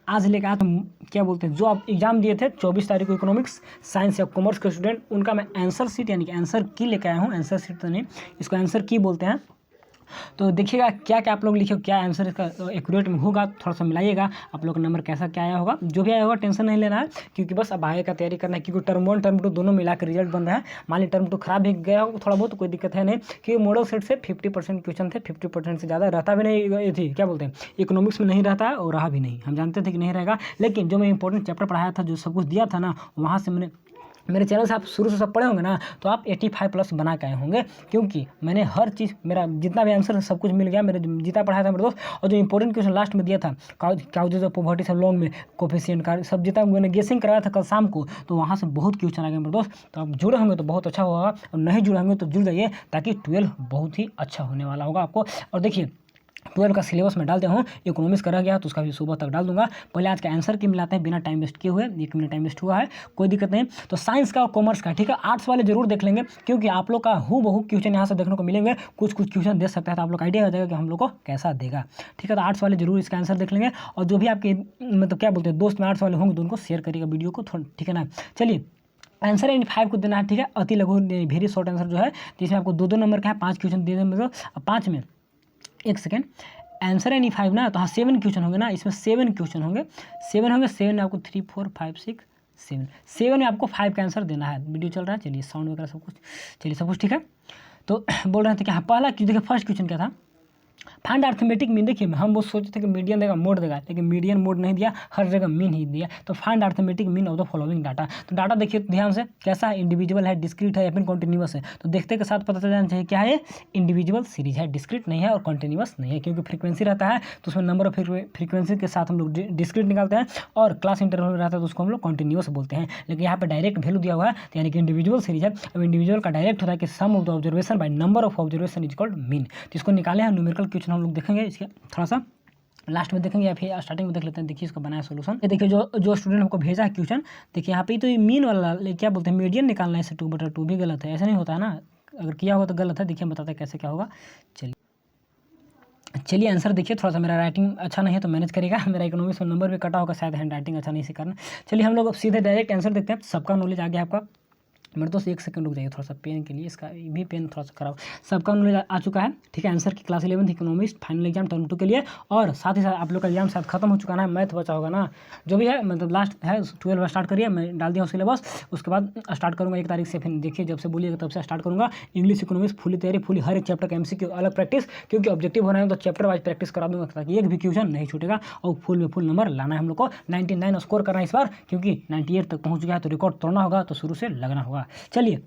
आज लेकर आज क्या बोलते हैं, जो आप एग्जाम दिए थे 24 तारीख को इकोनॉमिक्स साइंस या कॉमर्स के स्टूडेंट, उनका मैं आंसर शीट यानी कि आंसर की लेकर आया हूँ। आंसर शीट तो नहीं, इसको आंसर की बोलते हैं। तो देखिएगा क्या क्या आप लोग लिखे, क्या आंसर इसका एक्यूरेट में होगा, थोड़ा सा मिलाइएगा। आप लोग का नंबर कैसा क्या आया होगा, जो भी आया होगा टेंशन नहीं लेना है, क्योंकि बस अब आगे का तैयारी करना है, क्योंकि टर्म 1 टर्म 2 दोनों मिला कर रिजल्ट बन रहा है। मान ली टर्म 2 खराब भी गया हो थोड़ा बहुत, कोई दिक्कत है नहीं, क्योंकि मॉडल सेट से 50% क्वेश्चन थे, 50% से ज़्यादा रहता भी नहीं, ये थी क्या बोलते हैं इकोनॉमिक्स में नहीं रहता है, और रहा भी नहीं, हम जानते थे कि नहीं रहेगा। लेकिन जो मैं इंपॉर्टेंट चैप्टर पढ़ाया था, जो सब कुछ दिया था ना, वहाँ से मैंने, मेरे चैनल से आप शुरू से सब पढ़े होंगे ना, तो आप 85+ बना के आए होंगे, क्योंकि मैंने हर चीज़, मेरा जितना भी आंसर सब कुछ मिल गया, मेरे जितना पढ़ाया था मेरे दोस्त, और जो इंपॉर्टेंट क्वेश्चन लास्ट में दिया था, काउजेज ऑफ पॉवर्टी सब लॉन्ग में कोफिशिएंट का सब जितना मैंने गेसिंग कराया था कल शाम को, तो वहाँ से बहुत क्वेश्चन आ गया मेरे दोस्त। तो आप जुड़े होंगे तो बहुत अच्छा होगा, और नहीं जुड़े होंगे तो जुड़ जाइए, ताकि 12 बहुत ही अच्छा होने वाला होगा आपको। और देखिए 12 का सिलेबस में डालते हूँ, इकोनॉमिक्स का रह गया तो उसका भी सुबह तक डाल दूंगा। पहले आज का आंसर की मिलाते हैं बिना टाइम वेस्ट किए हुए, 1 मिनट टाइम वेस्ट हुआ है, कोई दिक्कत नहीं। तो साइंस का और कॉमर्स का, ठीक है, आर्ट्स वाले जरूर देख लेंगे, क्योंकि आप लोग का हूबहू क्वेश्चन यहाँ से देखने को मिलेंगे, कुछ क्वेश्चन दे सकता है, तो आप लोग आइडिया आ जाएगा कि हम लोग को कैसा देगा, ठीक है। तो आर्ट्स वाले जरूर इसका आंसर देख लेंगे, और जो भी आपके मतलब क्या बोलते हैं दोस्त में आर्ट्स वाले होंगे तो उनको शेयर करिएगा वीडियो को, ठीक है ना। चलिए आंसर इन 5 को देना है, ठीक है, अति लघु वेरी शॉर्ट आंसर जो है, जिसमें आपको 2-2 नंबर का है, 5 क्वेश्चन दे देंगे। मतलब 5 में 1 सेकेंड, आंसर है नहीं 5 ना, तो हाँ 7 क्वेश्चन होंगे ना, इसमें 7 क्वेश्चन होंगे, 7 में आपको 3 4 5 6 7 में आपको 5 का आंसर देना है। वीडियो चल रहा है, चलिए साउंड वगैरह सब कुछ, चलिए सब कुछ ठीक है। तो बोल रहे थे कि हाँ पहला देखिए फर्स्ट क्वेश्चन क्या था, फाइंड अर्थमेटिक मीन। देखिए हम वो सोचे थे कि मीडियन देगा मोड देगा, लेकिन मीडियन मोड नहीं दिया, हर जगह मीन ही दिया। तो find arithmetic mean of the following data. तो डाटा देखिए ध्यान से, कैसा है, इंडिविजुअल है, डिस्क्रीट है, या फिर कॉन्टिन्यूअस है। तो देखते के साथ पता चल जाना चाहिए क्या है, इंडिविजुअल सीरीज है, डिस्क्रीट नहीं है और कॉन्टिन्यूअस नहीं है, क्योंकि फ्रीक्वेंसी रहता है तो उसमें नंबर ऑफ फ्रीक्वेंसी के साथ हम लोग डिस्क्रीट निकालते हैं, और क्लास इंटरवल रहता है तो उसको हम लोग कॉन्टिन्यूअस बोलते हैं। लेकिन यहाँ पे डायरेक्ट वैल्यू दिया हुआ है, यानी कि इंडिविजुअल सीरीज है। अब इंडिविजुअल का डायरेक्ट होता है कि sum of the observation by number of observation is called mean. तो इसको निकाले हैं, न्यूमेरिकल क्वेश्चन हम लोग देखेंगे, इसके थोड़ा सा लास्ट में देखेंगे या फिर स्टार्टिंग में देख लेते हैं। देखिए इसका बनाया सोल्यूशन, ये देखिए जो स्टूडेंट हमको भेजा है क्वेश्चन, देखिए यहाँ पे तो ये मीन वाला क्या बोलते हैं मीडियन निकालना है, इसे 2/2 भी गलत है, ऐसा नहीं होता है ना, अगर किया हो तो गलत है। देखिए हम बताते हैं कैसे क्या होगा। चलिए आंसर देखिए, थोड़ा सा मेरा राइटिंग अच्छा नहीं है तो मैनेज करेगा, मेरा इकोनॉमिक्स में नंबर भी कटा होगा शायद, हैंड राइटिंग अच्छा नहीं से करना। चलिए हम लोग अब सीधे डायरेक्ट आंसर देखते हैं। सबका नॉलेज आ गया आपका, मेरे दोस्त 1 सेकंड रुक जाइए, थोड़ा सा पेन के लिए, इसका भी पेन थोड़ा सा खराब। सबका नॉलेज आ चुका है, ठीक है। आंसर की class 11 economics final exam term 2 के लिए, और साथ ही साथ आप लोग का एग्जाम शायद खत्म हो चुका है, मैथ बचा होगा ना, जो भी है मतलब लास्ट है 12 स्टार्ट करिए, मैं डाल दिया हूँ सिलेबस, उसके बाद स्टार्ट करूँगा 1 तारीख से। फिर देखिए जब से बोलिएगा तब से स्टार्ट करूँगा। इंग्लिश इकोनॉमिक्स फुली तैयारी, फुली हर एक चैप्टर का MCQ अलग प्रैक्टिस, क्योंकि ऑब्जेक्टिव होना है तो चैप्टर वाइज प्रैक्टिस करा दूँगा, ताकि एक भी क्वेश्चन नहीं छूटेगा, और फुल में फुल नंबर लाना है हम लोग को। 99 स्कोर करना है इस बार, क्योंकि 98 तक पहुँच गया है तो रिकॉर्ड तोड़ना होगा, तो शुरू से लगना होगा। चलिए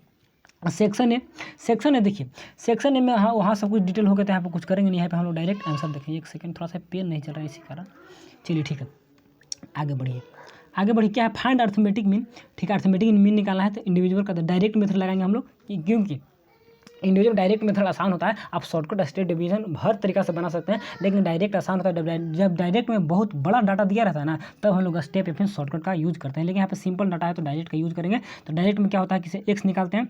सेक्शन है देखिए, सेक्शन ए में हाँ वहाँ सब कुछ डिटेल हो गया था, यहाँ पर कुछ करेंगे नहीं, यहाँ पे हम लोग डायरेक्ट आंसर देखेंगे। 1 सेकंड, थोड़ा सा पेन नहीं चल रहा है इसी कारण। चलिए ठीक है, आगे बढ़िए क्या है, फाइंड अर्थमेटिक मीन, ठीक है। अर्थमेटिक मीन निकालना है तो इंडिविजुअल का डायरेक्ट मेथड लगाएंगे हम लोग, क्योंकि इंडिविजुअल डायरेक्ट मेथड आसान होता है, आप शॉर्टकट स्टेप डिवीजन हर तरीका से बना सकते हैं, लेकिन डायरेक्ट आसान होता है। जब डायरेक्ट में बहुत बड़ा डाटा दिया रहता है ना, तब हम लोग स्टेप या फिर शॉर्टकट का यूज़ करते हैं, लेकिन यहाँ पे सिंपल डाटा है तो डायरेक्ट का यूज़ करेंगे। तो डायरेक्ट में क्या होता है, किसी एक्स निकालते हैं,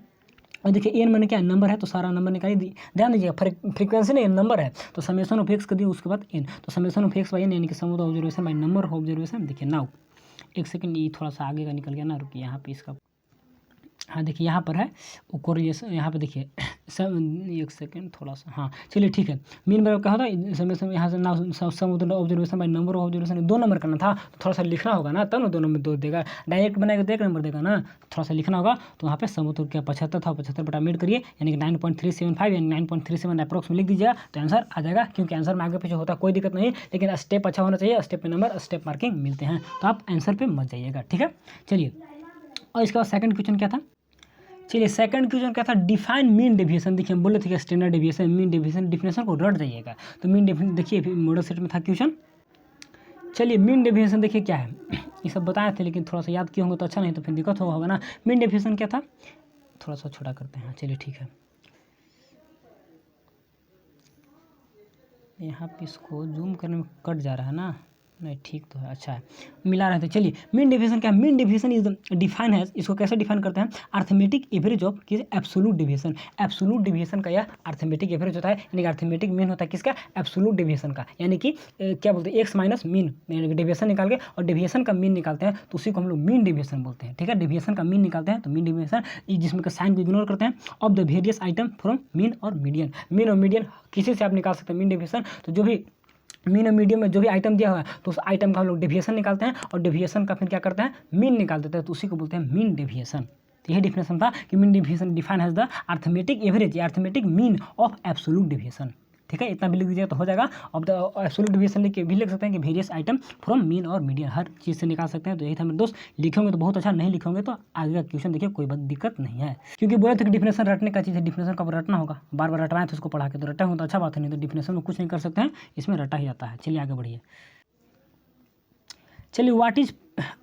और देखिए एन मैंने क्या नंबर है, तो सारा नंबर निकालिए, ध्यान दीजिएगा फ्रीक्वेंसी नहीं नंबर है, तो समेशन ऑफ एक्स कर दिए, उसके बाद एन, तो summation of X by N, यानी कि sum of the observation by number of observation. देखिए नाउ 1 सेकंड, ये थोड़ा सा आगे का निकल गया ना, रुकिए यहाँ पे इसका, हाँ देखिए यहाँ पर है कोरिलेशन, यहाँ पे देखिए सब 1 सेकंड थोड़ा सा, हाँ चलिए ठीक है। मीन बराबर क्या होता है, समय यहाँ से ना sum observation by number of observation, 2 number करना था, तो थोड़ा सा लिखना होगा ना, तब ना 2 नंबर 2 देगा, डायरेक्ट बनाएगा तो 1 नंबर देगा ना, थोड़ा सा लिखना होगा। तो वहाँ पे समुद्र क्या 75 था, 75 बटा मिड करिए, यानी कि 9.375 यानी 9.37 अप्रोक्स में लिख दीजिएगा, तो आंसर आ जाएगा। क्योंकि आंसर में आगे पीछे होता है कोई दिक्कत नहीं, लेकिन स्टेप अच्छा होना चाहिए, स्टेप पे नंबर स्टेप मार्किंग मिलते हैं, तो आप आंसर पे मत जाइएगा, ठीक है। चलिए और इसके बाद सेकंड क्वेश्चन क्या था, चलिए सेकंड क्वेश्चन क्या था, डिफाइन मीन डेविएशन। देखिए हम बोले थे कि standard deviation, mean deviation, definition को रट जाइएगा। तो मीन डेविएशन देखिए मॉडल सेट में था क्वेश्चन। चलिए मीन डेविएशन देखिए क्या है, ये सब बताए थे, लेकिन थोड़ा सा याद किए होंगे तो अच्छा, नहीं तो फिर दिक्कत होगा ना। मीन डेविएशन क्या था, थोड़ा सा छोटा करते हैं, चलिए ठीक है। यहाँ पे इसको जूम करने में कट जा रहा है ना, नहीं ठीक तो है, अच्छा है, मिला रहे थे। चलिए मीन डेविएशन क्या है? मीन डेविएशन इज डिफाइन है, इसको कैसे डिफाइन करते हैं? अर्थमेटिक एवरेज ऑफ किस एब्सोल्यूट डेविएशन। एब्सोल्यूट डेविएशन का यह अर्थमेटिक एवरेज होता है, यानी कि अर्थमेटिक मीन होता है किसका? एब्सोल्यूट डेविएशन का, यानी कि क्या बोलते हैं एक्स माइनस मीन, यानी कि डेविएशन निकाल के और डेविएशन का मीन निकालते हैं तो उसी को हम लोग मीन डेविएशन बोलते हैं। ठीक है, डेविएशन का मीन निकालते हैं तो मीन डेविएशन, जिसमें साइन को इग्नोर करते हैं, of the various item from mean और मीडियन। मीन और मीडियन किसी से आप निकाल सकते हैं मीन डेविएशन, तो जो भी मीन और मीडियम में जो भी आइटम दिया हुआ है तो उस आइटम का हम लोग डेविएशन निकालते हैं और डेविएशन का फिर क्या करते हैं? मीन निकाल देते हैं, तो उसी को बोलते हैं मीन डेविएशन। तो यही डिफिनेशन था कि mean deviation define as the arithmetic average या arithmetic mean of absolute deviation. ठीक है, इतना भी लिख दीजिएगा तो हो जाएगा। अब द एब्सोल्यूट डेविएशन लिख के भी लिख सकते हैं कि वेरियस आइटम फ्रॉम मीन और मीडियन, हर चीज़ से निकाल सकते हैं। तो यही था मेरे दोस्त, लिखेंगे तो बहुत अच्छा, नहीं लिखेंगे तो आगे का क्वेश्चन देखिए कोई दिक्कत नहीं है, क्योंकि बोले थे कि डिफिनेशन रटने का चीज़ है, डिफिनेशन का रटना होगा, बार बार रटवाएं तो उसको पढ़ा के, तो रटा हो तो अच्छा बात है, नहीं तो डिफिनेशन में कुछ नहीं कर सकते हैं, इसमें रटा ही जाता है। चलिए आगे बढ़िए। चलिए what is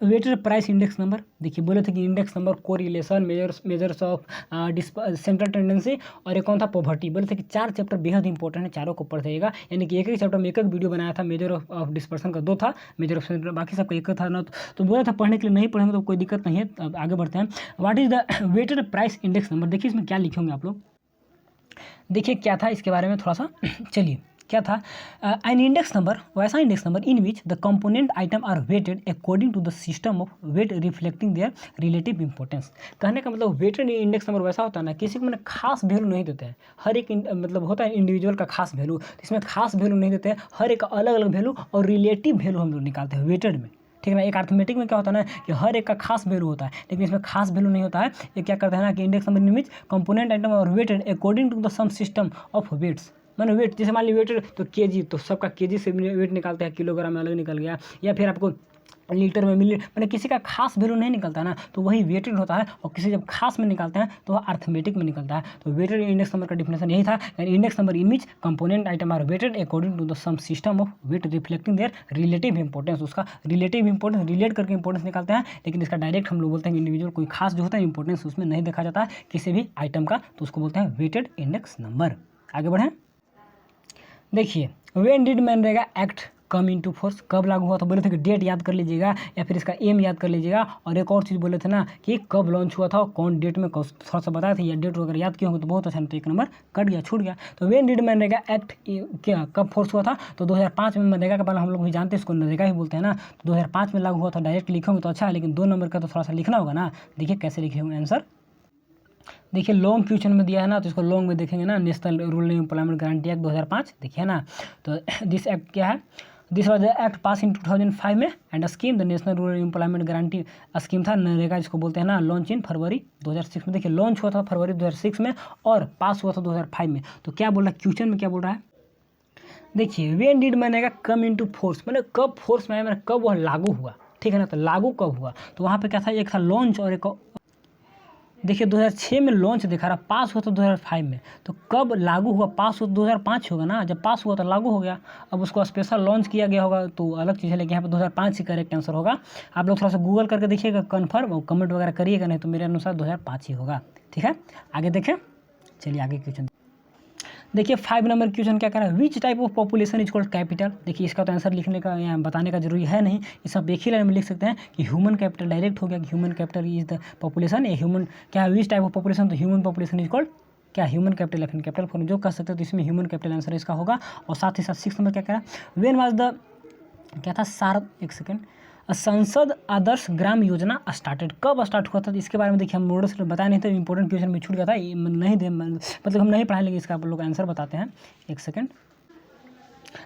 weighted price index number. देखिए बोले थे कि index number correlation, measures of central tendency और एक कौन था? पॉवर्टी। बोले थे कि 4 चैप्टर बेहद इंपॉर्टेंट है, चारों को पढ़ जाइएगा, यानी कि एक चैप्टर में एक वीडियो बनाया था। मेजर ऑफ डिस्पर्सन का 2 था, मेजर ऑफ सेंट्रल बाकी सबका एक था ना, तो बोला था पढ़ने के लिए, नहीं पढ़ेंगे तो कोई दिक्कत नहीं है। अब आगे बढ़ते हैं। What is the weighted price index number. देखिए इसमें क्या लिखेंगे आप लोग, देखिए क्या था इसके बारे में थोड़ा सा चलिए क्या था? एन इंडेक्स नंबर, वैसा index number in which the component item are weighted according to the system of weight reflecting their relative importance. कहने का मतलब वेटेड इंडेक्स नंबर वैसा होता है ना, किसी को मैंने खास वैल्यू नहीं देते हैं, हर एक मतलब होता है इंडिविजुअल का खास वैल्यू, इसमें खास वैल्यू नहीं देते हैं, हर एक अलग अलग वैल्यू और रिलेटिव वैल्यू हम लोग निकालते हैं वेटेड में। ठीक है ना, एक अर्थमेटिक में क्या होता है ना कि हर एक का खास वैल्यू होता है, लेकिन इसमें खास वैल्यू नहीं होता है। ये क्या करता है ना कि index number in which component item और weighted according to the some system of weights. मैंने वेट, जैसे मान ली वेट तो केजी, तो सबका केजी से वेट निकालते हैं, किलोग्राम में अलग निकल गया, या फिर आपको लीटर में मिली, मैंने किसी का खास वैल्यू नहीं निकलता ना, तो वही वेटेड होता है, और किसी जब खास में निकालते हैं तो वह अर्थमेटिक में निकलता है। तो वेटेड इंडेक्स नंबर का डिफिनेशन यही था, index number in which component item are weighted according to the some system of weight reflecting their relative importance. उसका रिलेटिव इंपॉर्टेंस रिलेट करके इंपॉर्टेंस निकालते हैं, लेकिन इसका डायरेक्ट हम लोग बोलते हैं कि इंडिविजुअल कोई खास जो होता है इंपॉर्टेंस उसमें नहीं देखा जाता है किसी भी आइटम का, तो उसको बोलते हैं वेटेड इंडेक्स नंबर। आगे बढ़ें। देखिए when did MNREGA act come into force, कब लागू हुआ? तो बोले थे कि डेट याद कर लीजिएगा या फिर इसका एम याद कर लीजिएगा, और एक और चीज़ बोले थे ना कि कब लॉन्च हुआ था, कौन डेट में, थोड़ा सा बताए थे, या डेट वगैरह याद किए होंगे तो बहुत अच्छा, नहीं तो एक नंबर कट गया, छूट गया। तो व्हेन डिड मनरेगा एक्ट क्या कब फोर्स हुआ था? तो 2005 में मनरेगा का पहले हम लोग भी जानते हैं, इसको नरेगा ही बोलते हैं ना, तो 2005 में लागू हुआ था। डायरेक्ट लिखोगे तो अच्छा है, लेकिन 2 नंबर का तो थोड़ा सा लिखना होगा ना। देखिए कैसे लिखे होंगे आंसर, देखिए लॉन्ग क्वेश्चन में दिया है ना, तो इसको लॉन्ग में देखेंगे ना, national rural employment guarantee act 2005 देखिए ना। तो दिस एक्ट क्या है? This was the act pass in 2005 में, and scheme the national rural employment guarantee scheme था, नरेगा जिसको बोलते हैं ना, लॉन्च इन फरवरी 2006 में। देखिए लॉन्च हुआ था फरवरी 2006 में और पास हुआ था 2005 में। तो क्या बोल रहा है क्वेश्चन में, क्या बोल रहा है? देखिए when did MNREGA come into force, मैंने कब फोर्स में आया, मैंने कब वह लागू हुआ। ठीक है ना, तो लागू कब हुआ? तो वहाँ पे क्या था, एक था लॉन्च और एक, देखिए 2006 में लॉन्च दिखा रहा, पास हुआ तो 2005 में, तो कब लागू हुआ? पास हुआ तो 2005 होगा ना, जब पास हुआ तो लागू हो गया। अब उसको स्पेशल लॉन्च किया गया होगा तो अलग चीज़ है, लेकिन यहाँ पे 2005 ही करेक्ट आंसर होगा। आप लोग थोड़ा सा गूगल करके देखिएगा, कन्फर्म और कमेंट वगैरह करिएगा, नहीं तो मेरे अनुसार 2005 ही होगा। ठीक है, आगे देखें। चलिए आगे क्वेश्चन देखिए 5 नंबर क्वेश्चन क्या कह रहा है? Which type of population is called capital. देखिए इसका तो आंसर लिखने का या बताने का जरूरी है नहीं, इस सब एक ही लाइन में लिख सकते हैं कि ह्यूमन कैपिटल, डायरेक्ट हो गया कि human capital is the population. ये ह्यूमन क्या है? विच टाइप ऑफ पॉपुलेशन, तो ह्यूमन पॉपुलेशन इज कॉल्ड क्या? ह्यूमन कैपिटल, या फिर कैपिटल फॉर्म जो कर सकते हो, तो इसमें ह्यूमन कैपिटल आंसर इसका होगा। और साथ ही साथ 6 नंबर क्या कह रहा है? वेन वाज द क्या था, एक सेकेंड, संसद आदर्श ग्राम योजना स्टार्टेड, कब स्टार्ट हुआ था? तो इसके बारे में देखिए हम नोट्स बताया नहीं था, इंपॉर्टेंट क्वेश्चन में छूट गया था, नहीं दे मतलब हम नहीं पढ़ाए, लेकिन इसका आप लोग आंसर बताते हैं। एक सेकंड,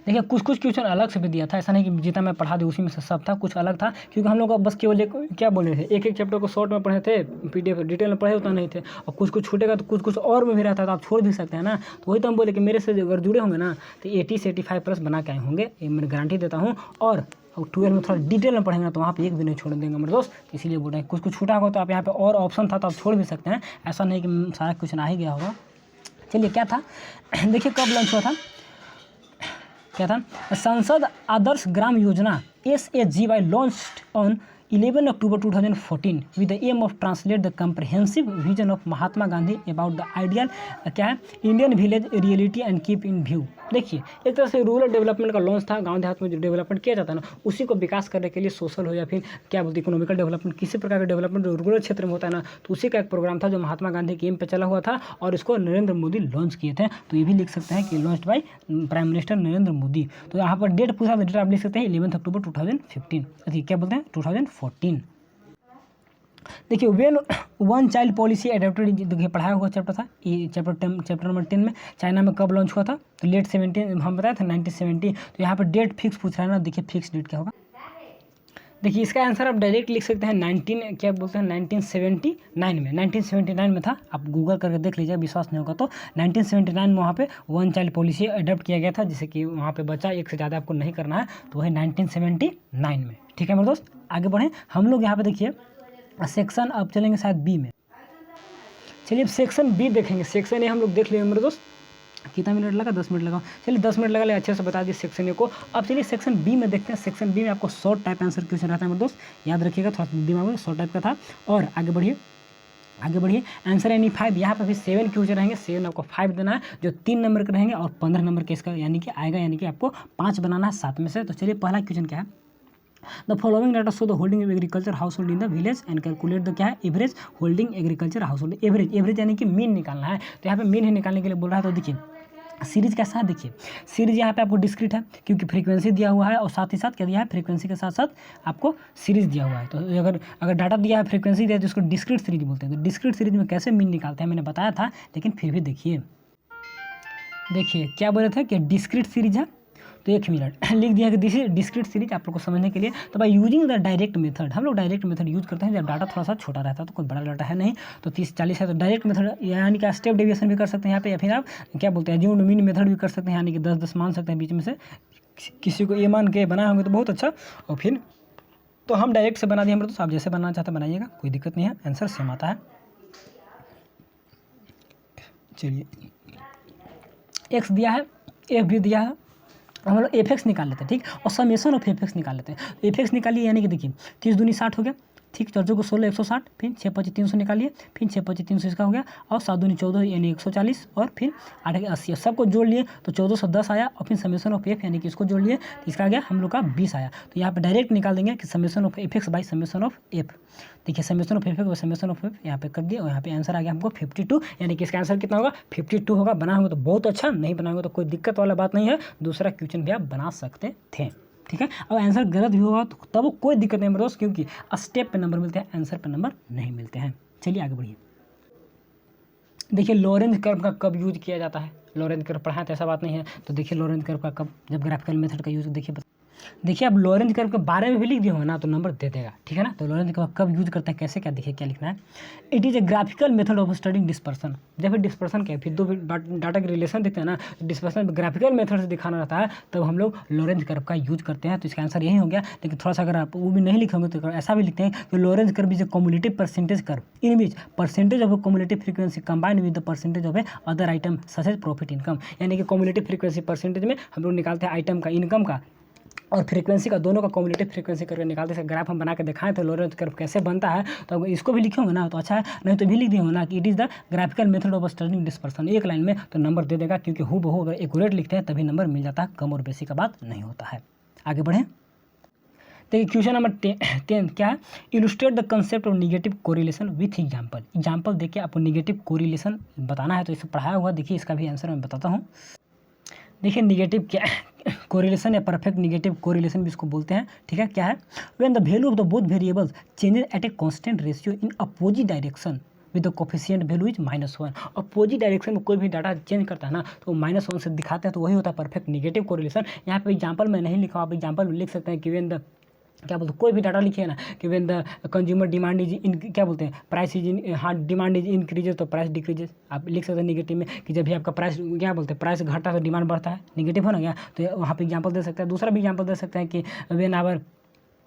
देखिए कुछ क्वेश्चन अलग से भी दिया था, ऐसा नहीं कि जितना मैं पढ़ा दी उसी में से सब था, कुछ अलग था, क्योंकि हम लोग बस केवल क्या बोल रहे थे, एक चैप्टर को शॉर्ट में पढ़े थे, PDF डिटेल में पढ़े उतना नहीं थे, और कुछ छूटेगा तो कुछ और में भी रहता है, तो आप छोड़ भी सकते हैं ना। तो वही तो हम बोले कि मेरे से अगर जुड़े होंगे ना तो 80 से 85 प्लस बना के आए होंगे, ये मैं गारंटी देता हूँ। और 12 में थोड़ा डिटेल में पढ़ेंगे तो वहाँ पे एक भी नहीं छोड़ देंगे मेरे दोस्त, इसीलिए बोल रहे हैं कुछ छूटा होगा तो आप यहाँ पे और ऑप्शन था तो आप छोड़ भी सकते हैं, ऐसा नहीं कि सारा क्वेश्चन आ ही गया होगा। चलिए क्या था, देखिए कब लॉन्च हुआ था, क्या था? संसद आदर्श Gram Yojana SAGY launched on 11 October 2014 with the aim of translate the comprehensive vision of Mahatma Gandhi about the ideal क्या है Indian village reality and keep in view. देखिए एक तरह से रूरल डेवलपमेंट का लॉन्च था, गांव देहात में जो डेवलपमेंट किया जाता है ना उसी को विकास करने के लिए सोशल हो या फिर क्या बोलते हैं इकोनॉमिकल डेवलपमेंट, किसी प्रकार का डेवलपमेंट जो रूरल क्षेत्र में होता है ना तो उसी का एक प्रोग्राम था जो महात्मा गांधी की एम पे चला हुआ था और इसको नरेंद्र मोदी लॉन्च किए थे। तो ये भी लिख सकते हैं कि launch by prime minister Narendra Modi. तो यहाँ पर डेट पूछा तो डेट आप लिख सकते हैं 11 अक्टूबर 2015, क्या बोलते हैं 2014। देखिए when one child policy adopted, देखिए पढ़ाया हुआ चैप्टर था ये, चैप्टर नंबर 10 में चाइना में कब लॉन्च हुआ था तो लेट 17 हम बताया था 1970। तो यहाँ पर डेट फिक्स पूछ रहा है ना, देखिए फिक्स डेट क्या होगा। देखिए इसका आंसर आप डायरेक्ट लिख सकते हैं 1979 में, 1979 में था। आप गूगल करके देख लीजिए, विश्वास नहीं होगा तो 1979 में वहाँ पे वन चाइल्ड पॉलिसी अडॉप्ट किया गया था, जिससे कि वहाँ पे बच्चा एक से ज़्यादा आपको नहीं करना है, तो वही 1979 में। ठीक है मेरे दोस्त, आगे बढ़ें हम लोग यहाँ पे देखिए सेक्शन अब चलेंगे शायद बी में। चलिए अब सेक्शन बी देखेंगे। सेक्शन ए हम लोग देख लिए मेरे दोस्त, कितना मिनट लगा 10 मिनट लगा, चलिए 10 मिनट लगा ले अच्छे से बता दिए सेक्शन ए को। अब चलिए सेक्शन बी में देखते हैं। सेक्शन बी में आपको शॉर्ट टाइप आंसर क्वेश्चन रहता है मेरे दोस्त, याद रखिएगा, थोड़ा दिमाग में शॉर्ट टाइप का था। और आगे बढ़िए आंसर यानी 5, यहाँ पर भी 7 क्वेश्चन रहेंगे, 7 आपको 5 देना है, जो 3 नंबर के रहेंगे और 15 नंबर के इसका यानी कि आएगा, यानी कि आपको 5 बनाना है 7 में से। तो चलिए पहला क्वेश्चन क्या है, the following data show the holding agriculture house hold in the village and calculate the क्या है average holding agriculture house hold. Average यानी कि मीन निकालना है, तो यहाँ पे मीन ही निकालने के लिए बोल रहा है। तो देखिए सीरीज कैसा है, देखिए सीरीज यहाँ पे आपको डिस्क्रीट है क्योंकि फ्रीक्वेंसी दिया हुआ है और साथ ही साथ क्या दिया है, फ्रीक्वेंसी के साथ साथ आपको सीरीज दिया हुआ है। तो अगर डाटा दिया है फ्रीक्वेंसी दिया है तो इसको डिस्क्रीट सीरीज बोलते हैं। तो डिस्क्रीट सीरीज में कैसे मीन निकालते हैं मैंने बताया था, लेकिन फिर भी देखिए क्या बोले थे कि डिस्क्रीट सीरीज है। तो 1 मिनट लिख दिया कि दिस इज डिस्क्रीट सीरीज आप लोग को समझने के लिए। तो by using the direct method, हम लोग डायरेक्ट मेथड यूज करते हैं जब डाटा थोड़ा सा छोटा रहता है, तो कोई बड़ा डाटा है नहीं, तो 30-40 है, तो डायरेक्ट मेथड यानी कि स्टेप डेविएशन भी कर सकते हैं यहाँ पे, या फिर आप क्या बोलते हैं एज्यूम्ड मीन मेथड भी कर सकते हैं, यानी कि 10-10 मान सकते हैं बीच में से, किसी को ये मान के बनाए होंगे तो बहुत अच्छा। और फिर तो हम डायरेक्ट से बना दिए हम, तो आप जैसे बनाना चाहते हैं बनाइएगा, कोई दिक्कत नहीं है, आंसर सेम आता है। चलिए एक्स दिया है, एफ भी दिया है, हम लोग एफ एक्स निकाल लेते हैं, ठीक, और समेशन ऑफ एफ एक्स निकाल लेते हैं। एफ एक्स निकालिए यानी कि देखिए 30 दूनी 60 हो गया, ठीक, 4 को 16 160, फिर 6 5 300 निकालिए, फिर 6 5 300 इसका हो गया, और 7 दूनी 14 यानी 140, और फिर 8 80, सबको जोड़ लिए तो 1410 आया, और फिर समेशन ऑफ एफ यानी कि इसको जोड़ लिए तो इसका आ गया हम लोग का 20 आया। तो यहाँ पे डायरेक्ट निकाल देंगे कि summation of f x by summation of f. देखिए summation of f x by summation of f यहाँ पे कर दिए, और यहाँ पे आंसर आ गया हमको 52, यानी कि इसका आंसर कितना होगा 52 होगा। बना होगा तो बहुत अच्छा, नहीं बनाएंगे तो कोई दिक्कत वाला बात नहीं है, दूसरा क्वेश्चन भी आप बना सकते थे, ठीक है। और आंसर गलत भी होगा तो तब कोई दिक्कत नहीं मेरे दोस्त, क्योंकि स्टेप पे नंबर मिलते हैं, आंसर पे नंबर नहीं मिलते हैं। चलिए आगे बढ़िए। देखिए लॉरेंज कर्व का कब यूज किया जाता है, लॉरेंज कर्व पढ़ा तो ऐसा बात नहीं है, तो देखिए लॉरेंज कर्व का कब, जब ग्राफिकल मेथड का यूज देखिए आप लॉरेंज कर्व के बारे में भी लिख दिए हो ना तो नंबर दे देगा, ठीक है ना। तो लॉरेंज कर्व कब यूज करते हैं, कैसे, क्या, देखिए क्या लिखना है। It is a graphical method of studying dispersion. जब डिस्पर्सन क्या है, फिर दो डाटा के रिलेशन देखते हैं ना, डिस्पर्सन ग्राफिकल मेथड से दिखाना रहता है, तब हम लोग लॉरेंज कर्व का यूज करते हैं। तो इसका आंसर यही हो गया। लेकिन थोड़ा सा अगर आप वो भी नहीं लिखेंगे तो ऐसा भी लिखते हैं कि Lorenz curve is a cumulative percentage curve in which percentage of cumulative frequency combined with the percentage of a other item such as profit income. यानी कि कम्युलेटिव फ्रीक्वेंसी परसेंटेज में हम लोग निकालते हैं आइटम का, इनकम का और फ्रीक्वेंसी का, दोनों का कम्युलेटिव फ्रीक्वेंसी करके निकालते हैं। ग्राफ हम बना के दिखाएं तो लॉरेंज कर्व कैसे बनता है, तो अगर इसको भी लिखेंगे ना तो अच्छा है, नहीं तो भी लिख दिए हो ना कि it is the graphical method of studying dispersion, एक लाइन में, तो नंबर दे देगा, क्योंकि हूबहू अगर एक्यूरेट लिखते हैं तभी नंबर मिल जाता है, कम और बेसी का बात नहीं होता है। आगे बढ़ें। देखिए क्वेश्चन नंबर 10 क्या है, illustrate the concept of negative correlation with example. Example देखिए आपको निगेटिव कोरिलेशन बताना है, तो इसे पढ़ाया हुआ, देखिए इसका भी आंसर मैं बताता हूँ। देखिए निगेटिव क्या कोरिलेशन या परफेक्ट निगेटिव कोरिलेशन भी इसको बोलते हैं, ठीक है। क्या है, when the value of the both variables changes at a constant ratio in opposite direction with the coefficient value is -1। Opposite direction में कोई भी डाटा चेंज करता है ना तो -1 से दिखाते हैं, तो वही होता है परफेक्ट निगेटिव कोरिलेशन। यहाँ पे एग्जाम्पल मैं नहीं लिखा, आप एग्जाम्पल में लिख सकते हैं कि व्हेन द क्या बोलते हैं, कोई भी डाटा लिखिए ना कि when the consumer demand is in, क्या बोलते हैं, प्राइस इज इन, हाँ डिमांड इज इंक्रीजेज तो प्राइस डिक्रीजेज। आप लिख सकते हैं निगेटिव में कि जब भी आपका प्राइस क्या बोलते हैं प्राइस घटता है तो डिमांड बढ़ता है, निगेटिव हो ना गया, तो वहाँ पे एग्जांपल दे सकते हैं। दूसरा भी एग्जांपल दे सकते हैं कि when our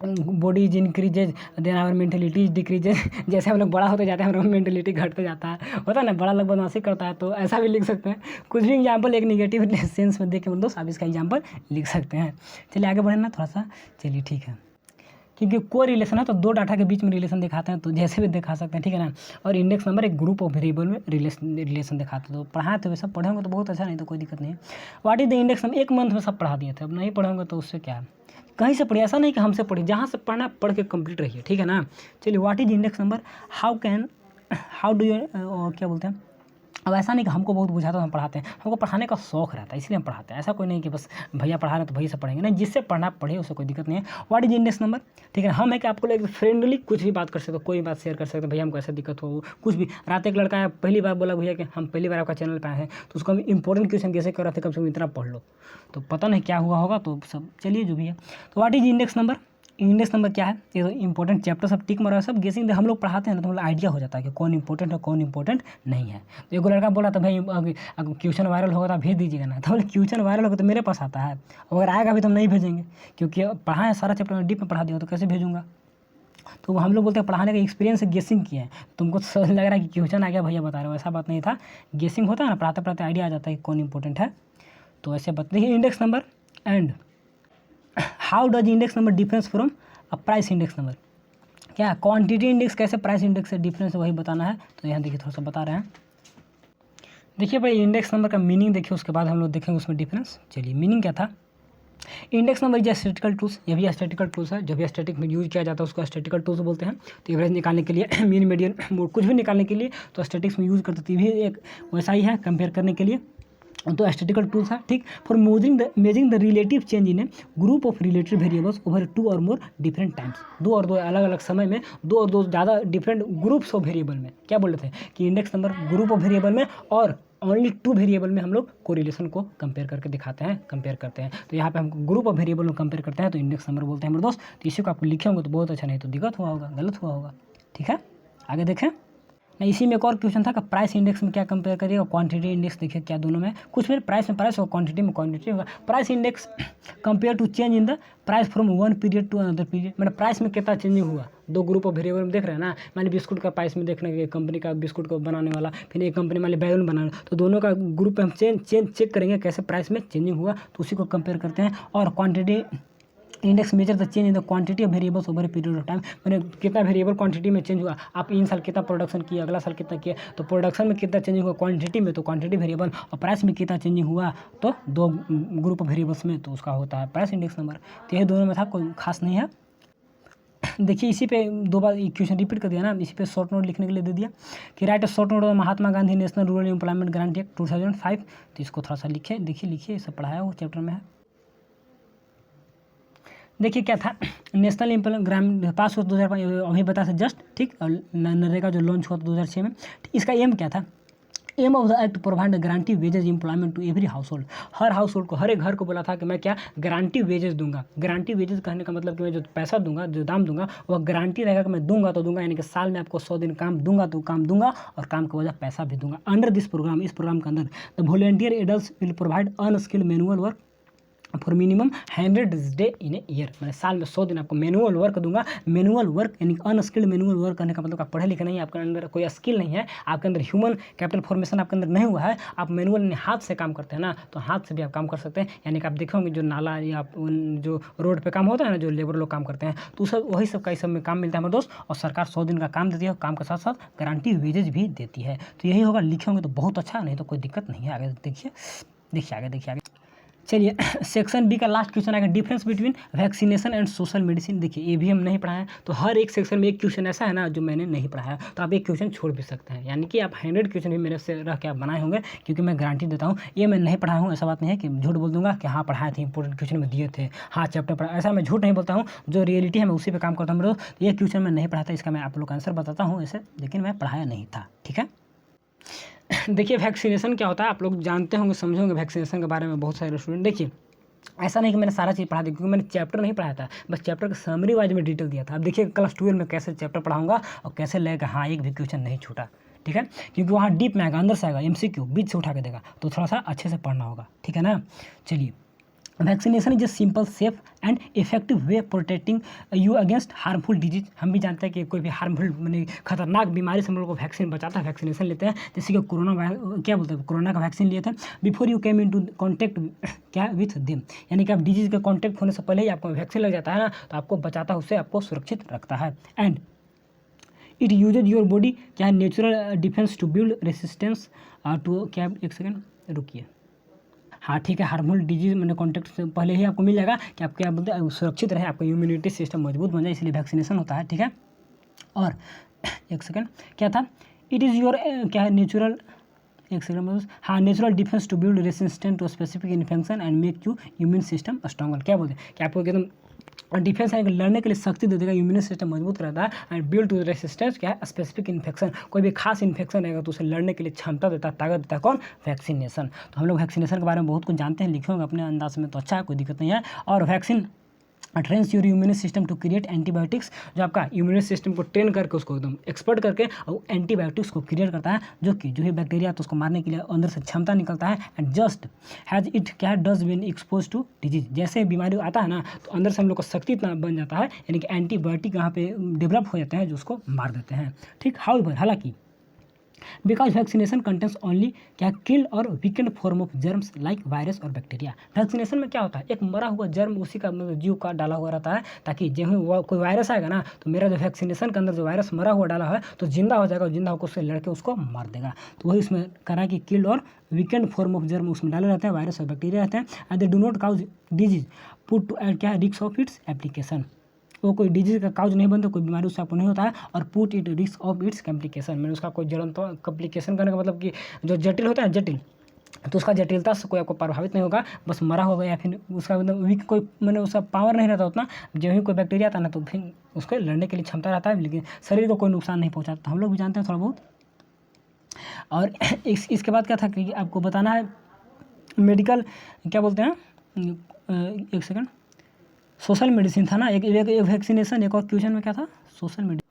body is increases then our mentality is decreases. जैसे हम लोग बड़ा होते जाते हैं हमारा मेंटलिटी घटते जाता है, होता है ना, बड़ा लोग बदमाशी करता है, तो ऐसा भी लिख सकते हैं। कुछ भी एग्जांपल एक निगेटिव सेंस में देख के दोस्त आप इसका एग्जांपल लिख सकते हैं। चलिए आगे बढ़े ना थोड़ा सा, चलिए ठीक है। क्योंकि कोई रिलेशन है तो दो डाटा के बीच में रिलेशन दिखाते हैं, तो जैसे भी दिखा सकते हैं, ठीक है ना। और इंडेक्स नंबर एक ग्रुप ऑफ वेरिएबल में रिलेशन दिखाते हैं। तो पढ़ाए थे सब पढ़ेंगे तो बहुत अच्छा, नहीं तो कोई दिक्कत नहीं है। What is the index number, एक मंथ में सब पढ़ा दिए थे, अब नहीं पढ़ेंगे तो उससे क्या है, कहीं से पढ़िए, ऐसा नहीं कि हमसे पढ़िए, जहाँ से पढ़ना पढ़ के कंप्लीट रहिए, ठीक है ना। चलिए, what is index number, how do you क्या बोलते हैं। अब ऐसा नहीं कि हमको बहुत बुझाता हम पढ़ाते हैं, हमको पढ़ाने का शौक रहता है इसलिए हम पढ़ाते हैं। ऐसा कोई नहीं कि बस भैया पढ़ा रहे हैं तो भैया से पढ़ेंगे, नहीं, जिससे पढ़ना पढ़े उससे कोई दिक्कत नहीं है। व्हाट इज इंडेक्स नंबर, ठीक है। हम है कि आपको लेकर फ्रेंडली कुछ भी बात कर सकते हो, कोई बात शेयर कर सकते हैं, भैया हमको ऐसा दिक्कत हो कुछ भी। रात एक लड़का है पहली बार बोला भैया कि हम पहली बार आपका चैनल पे आए हैं, तो उसको हम इंपॉर्टेंट क्वेश्चन कैसे कर रहे थे, कम से कम इतना पढ़ लो, तो पता नहीं क्या हुआ होगा, तो सब चलिए जो भी है। तो what is index number, index number क्या है, ये तो इंपॉर्टेंट चैप्टर सब टिक मारा, सब गेसिंग हम लोग पढ़ाते हैं ना, तो मतलब आइडिया हो जाता है कि कौन इंपॉर्टेंट है कौन इंपॉर्टेंट नहीं है। तो एक लड़का बोला था भाई अगर क्वेश्चन वायरल होगा तो भेज दीजिएगा ना, तो बोले क्वेश्चन वायरल होगा तो मेरे पास आता है, अगर आएगा भी तो हम नहीं भेजेंगे, क्योंकि पढ़ाएं सारा चैप्टर में डीप में पढ़ा दिया तो कैसे भेजूँगा। तो हम लोग बोलते हैं पढ़ाने का एक्सपीरियंस से गेसिंग किया है, तुमको लग रहा है कि क्वेश्चन आ गया भैया बता रहे हो, ऐसा बात नहीं था, गेसिंग होता है ना, पढ़ाते पढ़ाते आइडिया आ जाता है कि कौन इंपॉर्टेंट है। तो ऐसे देखिए index number and how does index number difference from अब प्राइस इंडेक्स नंबर, क्या क्वांटिटी इंडेक्स कैसे प्राइस इंडेक्स से डिफरेंस है वही बताना है। तो यहाँ देखिए थोड़ा सा बता रहे हैं। देखिए भाई इंडेक्स नंबर का मीनिंग देखिए, उसके बाद हम लोग देखेंगे उसमें डिफरेंस। चलिए मीनिंग क्या था, index number is statistical tools, ये भी स्टैटिकल टूल्स है, जो भी स्टैटिक में यूज किया जाता है उसको स्टैटिकल टूल्स बोलते हैं। तो एवरेज निकालने के लिए मीन मीडियन मोड कुछ भी निकालने के लिए तो स्टैटिक्स में यूज करते थे, भी एक वैसा ही है कंपेयर करने के लिए, तो स्टैटिकल टूल्स है, ठीक। For measuring the relative change in A group of relative variables over 2 और मोर डिफरेंट टाइम्स, दो अलग अलग समय में दो और दो ज़्यादा डिफरेंट ग्रुप्स ऑफ वेरिएबल में, क्या बोल रहे थे कि index number group of variable में और ओनली 2 वेरिएबल में हम लोग कोरिलेशन को कंपेयर करके दिखाते हैं, कंपेयर करते हैं। तो यहाँ पे हम ग्रुप ऑफ वेरिएबल में कंपेयर करते हैं तो इंडेक्स नंबर बोलते हैं मेरे दोस्त। तो इसी को आपको लिखे होंगे तो बहुत अच्छा, नहीं तो दिक्कत हुआ होगा, गलत हुआ होगा, ठीक है। आगे देखें ना, इसी में एक और क्वेश्चन था कि प्राइस इंडेक्स में क्या कंपेयर करिए और क्वांटिटी इंडेक्स देखिए क्या दोनों में कुछ में प्राइस में प्राइस और क्वांटिटी में क्वांटिटी होगा। Price index compare to change in the price from one period to another period, मतलब प्राइस में कितना चेंजिंग हुआ, दो ग्रुप ऑफ वेरिएबल में देख रहे हैं ना। मान ली बिस्कुट का प्राइस में देखने के कंपनी का बिस्कुट को बनाने वाला, फिर एक कंपनी मान ली बैलून बनाना, तो दोनों का ग्रुप में हम चेक करेंगे कैसे प्राइस में चेंजिंग हुआ, तो उसी को कंपेयर करते हैं। और quantity index measure the change in the quantity of variables over a period of time, मैंने कितना वेरिएबल क्वांटिटी में चेंज हुआ, आप इन साल कितना प्रोडक्शन किया, अगला साल कितना किया, तो प्रोडक्शन में कितना चेंजिंग हुआ क्वांटिटी में, तो क्वांटिटी वेरिएबल, और प्राइस में कितना चेंजिंग हुआ तो दो ग्रुप ऑफ वेरिएबल्स में, तो उसका होता है प्राइस इंडेक्स नंबर। तो ये दोनों में था, कोई खास नहीं है। देखिए इसी पे 2 बार क्वेश्चन रिपीट कर दिया ना, इसी पे शॉर्ट नोट लिखने के लिए दे दिया कि right a short note Mahatma Gandhi national rural employment guarantee act 2005। तो इसको थोड़ा सा लिखे, देखिए लिखिए, सब पढ़ाया वो चैप्टर में है। देखिए क्या था, नेशनल एम्प्लॉयमेंट ग्रामीण पास हुआ 2005, अभी बता से जस्ट, ठीक। और नरेगा जो लॉन्च हुआ 2006 में, इसका एम क्या था, aim of the act provide guarantee wages employment to every household, हर हाउस होल्ड को, हर एक घर को बोला था कि मैं क्या गारंटी वेजेस दूंगा। गारंटी वेजेस कहने का मतलब कि मैं जो पैसा दूंगा, जो दाम दूंगा, वह गारंटी रहेगा कि मैं दूंगा तो दूंगा, यानी कि साल में आपको 100 दिन काम दूंगा तो काम दूंगा और काम की वजह पैसा भी दूंगा। अंडर दिस प्रोग्राम, इस प्रोग्राम के अंदर the volunteer adults will provide unskilled manual work for minimum 100 day in a year, मैंने साल में 100 दिन आपको मैनुअल वर्क दूंगा। मैनुअल वर्क यानी अनस्किल्ड मैनुअल वर्क करने का मतलब आप पढ़े लिखे नहीं है, आपके अंदर कोई स्किल नहीं है, आपके अंदर ह्यूमन कैपिटल फॉर्मेशन आपके अंदर नहीं हुआ है, आप मैनुअल हाथ से काम करते हैं ना, तो हाथ से भी आप काम कर सकते हैं। यानी कि आप देखेंगे जो नाला या जो रोड पे काम होता है ना, जो लेबर लोग काम करते हैं, तो सब वही सब का इस सब में काम मिलता है मेरे दोस्त। और सरकार 100 दिन का काम देती है, काम के साथ साथ गारंटी वेजेज भी देती है। तो यही होगा, लिखे होंगे तो बहुत अच्छा, नहीं तो कोई दिक्कत नहीं है। आगे देखिए आगे चलिए सेक्शन बी का लास्ट क्वेश्चन आएगा, difference between vaccination and social medicine. देखिए ये भी हम नहीं पढ़ाए, तो हर एक सेक्शन में एक क्वेश्चन ऐसा है ना जो मैंने नहीं पढ़ाया, तो आप एक क्वेश्चन छोड़ भी सकते हैं, यानी कि आप 100 क्वेश्चन भी मेरे से रह के आप बनाए होंगे, क्योंकि मैं गारंटी देता हूँ ये मैं नहीं पढ़ाया हूँ। ऐसा बात नहीं है कि झूठ बोल दूंगा कि हाँ पढ़ाए थे, इंपॉर्टेंट क्वेश्चन में दिए थे, हाँ चैप्टर पढ़ा, ऐसा मैं झूठ नहीं बोलता हूँ, जो रियलिटी है मैं उसी पर काम करता हूँ मेरे दोस्त। ये क्वेश्चन मैं नहीं पढ़ा था, इसका मैं आप लोग का आंसर बताता हूँ ऐसे, लेकिन मैं पढ़ाया नहीं था, ठीक है। देखिए वैक्सीनेशन क्या होता है आप लोग जानते होंगे, समझोगे वैक्सीनेशन के बारे में बहुत सारे स्टूडेंट। देखिए ऐसा नहीं कि मैंने सारा चीज़ पढ़ा दी, क्योंकि मैंने चैप्टर नहीं पढ़ाया था, बस चैप्टर का समरी वाइज में डिटेल दिया था। अब देखिए क्लास 12 में कैसे चैप्टर पढ़ाऊंगा और कैसे लेगा, हाँ एक भी क्वेश्चन नहीं छूटा, ठीक है, क्योंकि वहाँ डीप में आएगा, अंदर से आएगा, MCQ बीच से उठा के देगा, तो थोड़ा सा अच्छे से पढ़ना होगा, ठीक है ना। चलिए vaccination is a simple safe and effective way protecting you against harmful disease. हम भी जानते हैं कि कोई भी हार्मफुल माने खतरनाक बीमारी से हम लोग को वैक्सीन बचाता है, वैक्सीनेशन लेते हैं। जैसे कि क्या बोलते हैं, कोरोना का वैक्सीन लिए थे। Before you came into contact क्या विथ दिम, यानी कि आप डिजीज के कॉन्टेक्ट होने से पहले ही आपको वैक्सीन लग जाता है ना, तो आपको बचाता है, उससे आपको सुरक्षित रखता है। And it uses your body क्या है natural defence to build resistance to क्या, एक सेकेंड रुकिए, हाँ ठीक है, हार्मफुल डिजीज मैंने कॉन्टेक्ट से पहले ही आपको मिल जाएगा कि आप क्या बोलते हैं सुरक्षित रहे, आपका इम्यूनिटी सिस्टम मजबूत बन जाए, इसलिए वैक्सीनेशन होता है, ठीक है। और एक सेकेंड क्या था, इट इज़ योर क्या है नेचुरल, एक सेकंड, हाँ natural defence to build resistant to specific infection and make you immune system stronger. क्या बोलते हैं कि आपको एकदम डिफेंस है, लड़ने के लिए शक्ति दे देगा, इम्यून सिस्टम मजबूत रहता है। एंड बिल्ड टू रेसिस्टेंस क्या है स्पेसिफिक इन्फेक्शन, कोई भी खास इन्फेक्शन रहेगा तो उसे लड़ने के लिए क्षमता देता है, ताकत देता है कौन, वैक्सीनेशन। तो हम लोग वैक्सीनेशन के बारे में बहुत कुछ जानते हैं, लिखे होंगे अपने अंदाज में, तो अच्छा है, कोई दिक्कत नहीं है। और vaccine trains your immune system to create antibiotics, जो आपका इम्यून सिस्टम को ट्रेन करके उसको एकदम एक्सपर्ट करके और एंटीबायोटिक्स को क्रिएट करता है, जो कि जो ही बैक्टीरिया तो उसको मारने के लिए अंदर से क्षमता निकलता है। एंड जस्ट हैज इट क्या does when expose to disease, जैसे बीमारी आता है ना तो अंदर से हम लोग का शक्ति इतना बन जाता है, यानी कि एंटीबायोटिक यहाँ पे डेवलप हो जाते हैं जो उसको मार देते हैं, ठीक। हालांकि बिकॉज वैक्सीनेशन कंटेंट्स ओनली क्या किल्ड और weekend form of germs like virus और बैक्टीरिया। वैक्सीनेशन में क्या होता है, एक मरा हुआ जर्म उसी का मतलब जीव का डाला हुआ रहता है, ताकि जब कोई वायरस आएगा ना तो मेरा जो वैक्सीनेशन के अंदर जो वायरस मरा हुआ डाला है तो जिंदा हो जाएगा, जिंदा होकर उससे लड़के उसको मार देगा। तो वही उसमें करा कि किल्ड और वीकेंड फॉर्म ऑफ जर्म उसमें डाले रहते हैं, वायरस और बैक्टीरिया रहते हैं। And they do not cause disease put to क्या रिस्क ऑफ इट्स एप्लीकेशन, वो कोई डिजीज का काउज नहीं बनता, कोई बीमारी उससे आपको नहीं होता है। और put it risk of it's complication, मैंने उसका कोई जलन तो कॉम्प्लिकेशन करने का मतलब कि जो जटिल होता है जटिल, तो उसका जटिलता से कोई आपको प्रभावित नहीं होगा, बस मरा होगा या फिर उसका मतलब वीक कोई मैंने उसका पावर नहीं रहता उतना, जब ही कोई बैक्टीरिया आता है ना तो फिर उसको लड़ने के लिए क्षमता रहता है, लेकिन शरीर को कोई नुकसान नहीं पहुँचाता। हम लोग भी जानते हैं थोड़ा बहुत। और इसके बाद क्या था कि आपको बताना है मेडिकल क्या बोलते हैं, एक सेकंड, सोशल मेडिसिन था ना, एक वैक्सीनेशन, एक और क्वेश्चन में क्या था, सोशल मेडिसिन,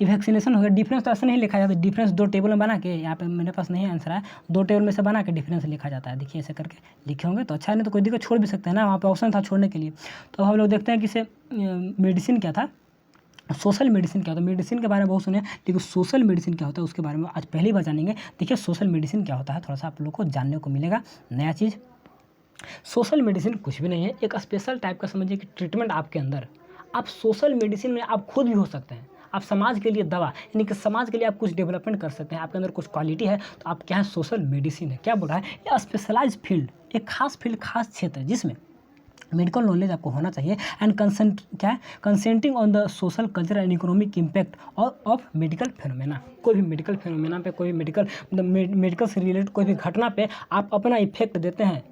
वैक्सीनेशन हो गया। डिफरेंस तो ऐसे नहीं लिखा जाता, डिफरेंस दो टेबल में बना के, यहाँ पे मेरे पास नहीं आंसर है, दो टेबल में से बना के डिफरेंस लिखा जाता है, देखिए ऐसे करके लिखे होंगे तो अच्छा है, नहीं तो कोई दिक्कत छोड़ भी सकते हैं ना, वहाँ पे ऑप्शन था छोड़ने के लिए। तो हम लोग देखते हैं कि इसे मेडिसिन क्या था, सोशल मेडिसिन क्या होता है। मेडिसिन के बारे में बहुत सुने, लेकिन सोशल मेडिसिन क्या होता है उसके बारे में आज पहली बार जानेंगे। देखिए सोशल मेडिसिन क्या होता है, थोड़ा सा आप लोग को जानने को मिलेगा नया चीज़। सोशल मेडिसिन कुछ भी नहीं है, एक स्पेशल टाइप का समझिए कि ट्रीटमेंट आपके अंदर, आप सोशल मेडिसिन में आप खुद भी हो सकते हैं, आप समाज के लिए दवा, यानी कि समाज के लिए आप कुछ डेवलपमेंट कर सकते हैं, आपके अंदर कुछ क्वालिटी है तो आप क्या है सोशल मेडिसिन है। क्या बोल रहा है, ये स्पेशलाइज फील्ड, एक खास फील्ड, खास क्षेत्र जिसमें मेडिकल नॉलेज आपको होना चाहिए। एंड कंसेंट क्या है, consenting on the social culture and economic impact of medical phenomena, कोई भी मेडिकल फेनोमेना पे, कोई भी मेडिकल मेडिकल से रिलेटेड कोई भी घटना पे आप अपना इफेक्ट देते हैं,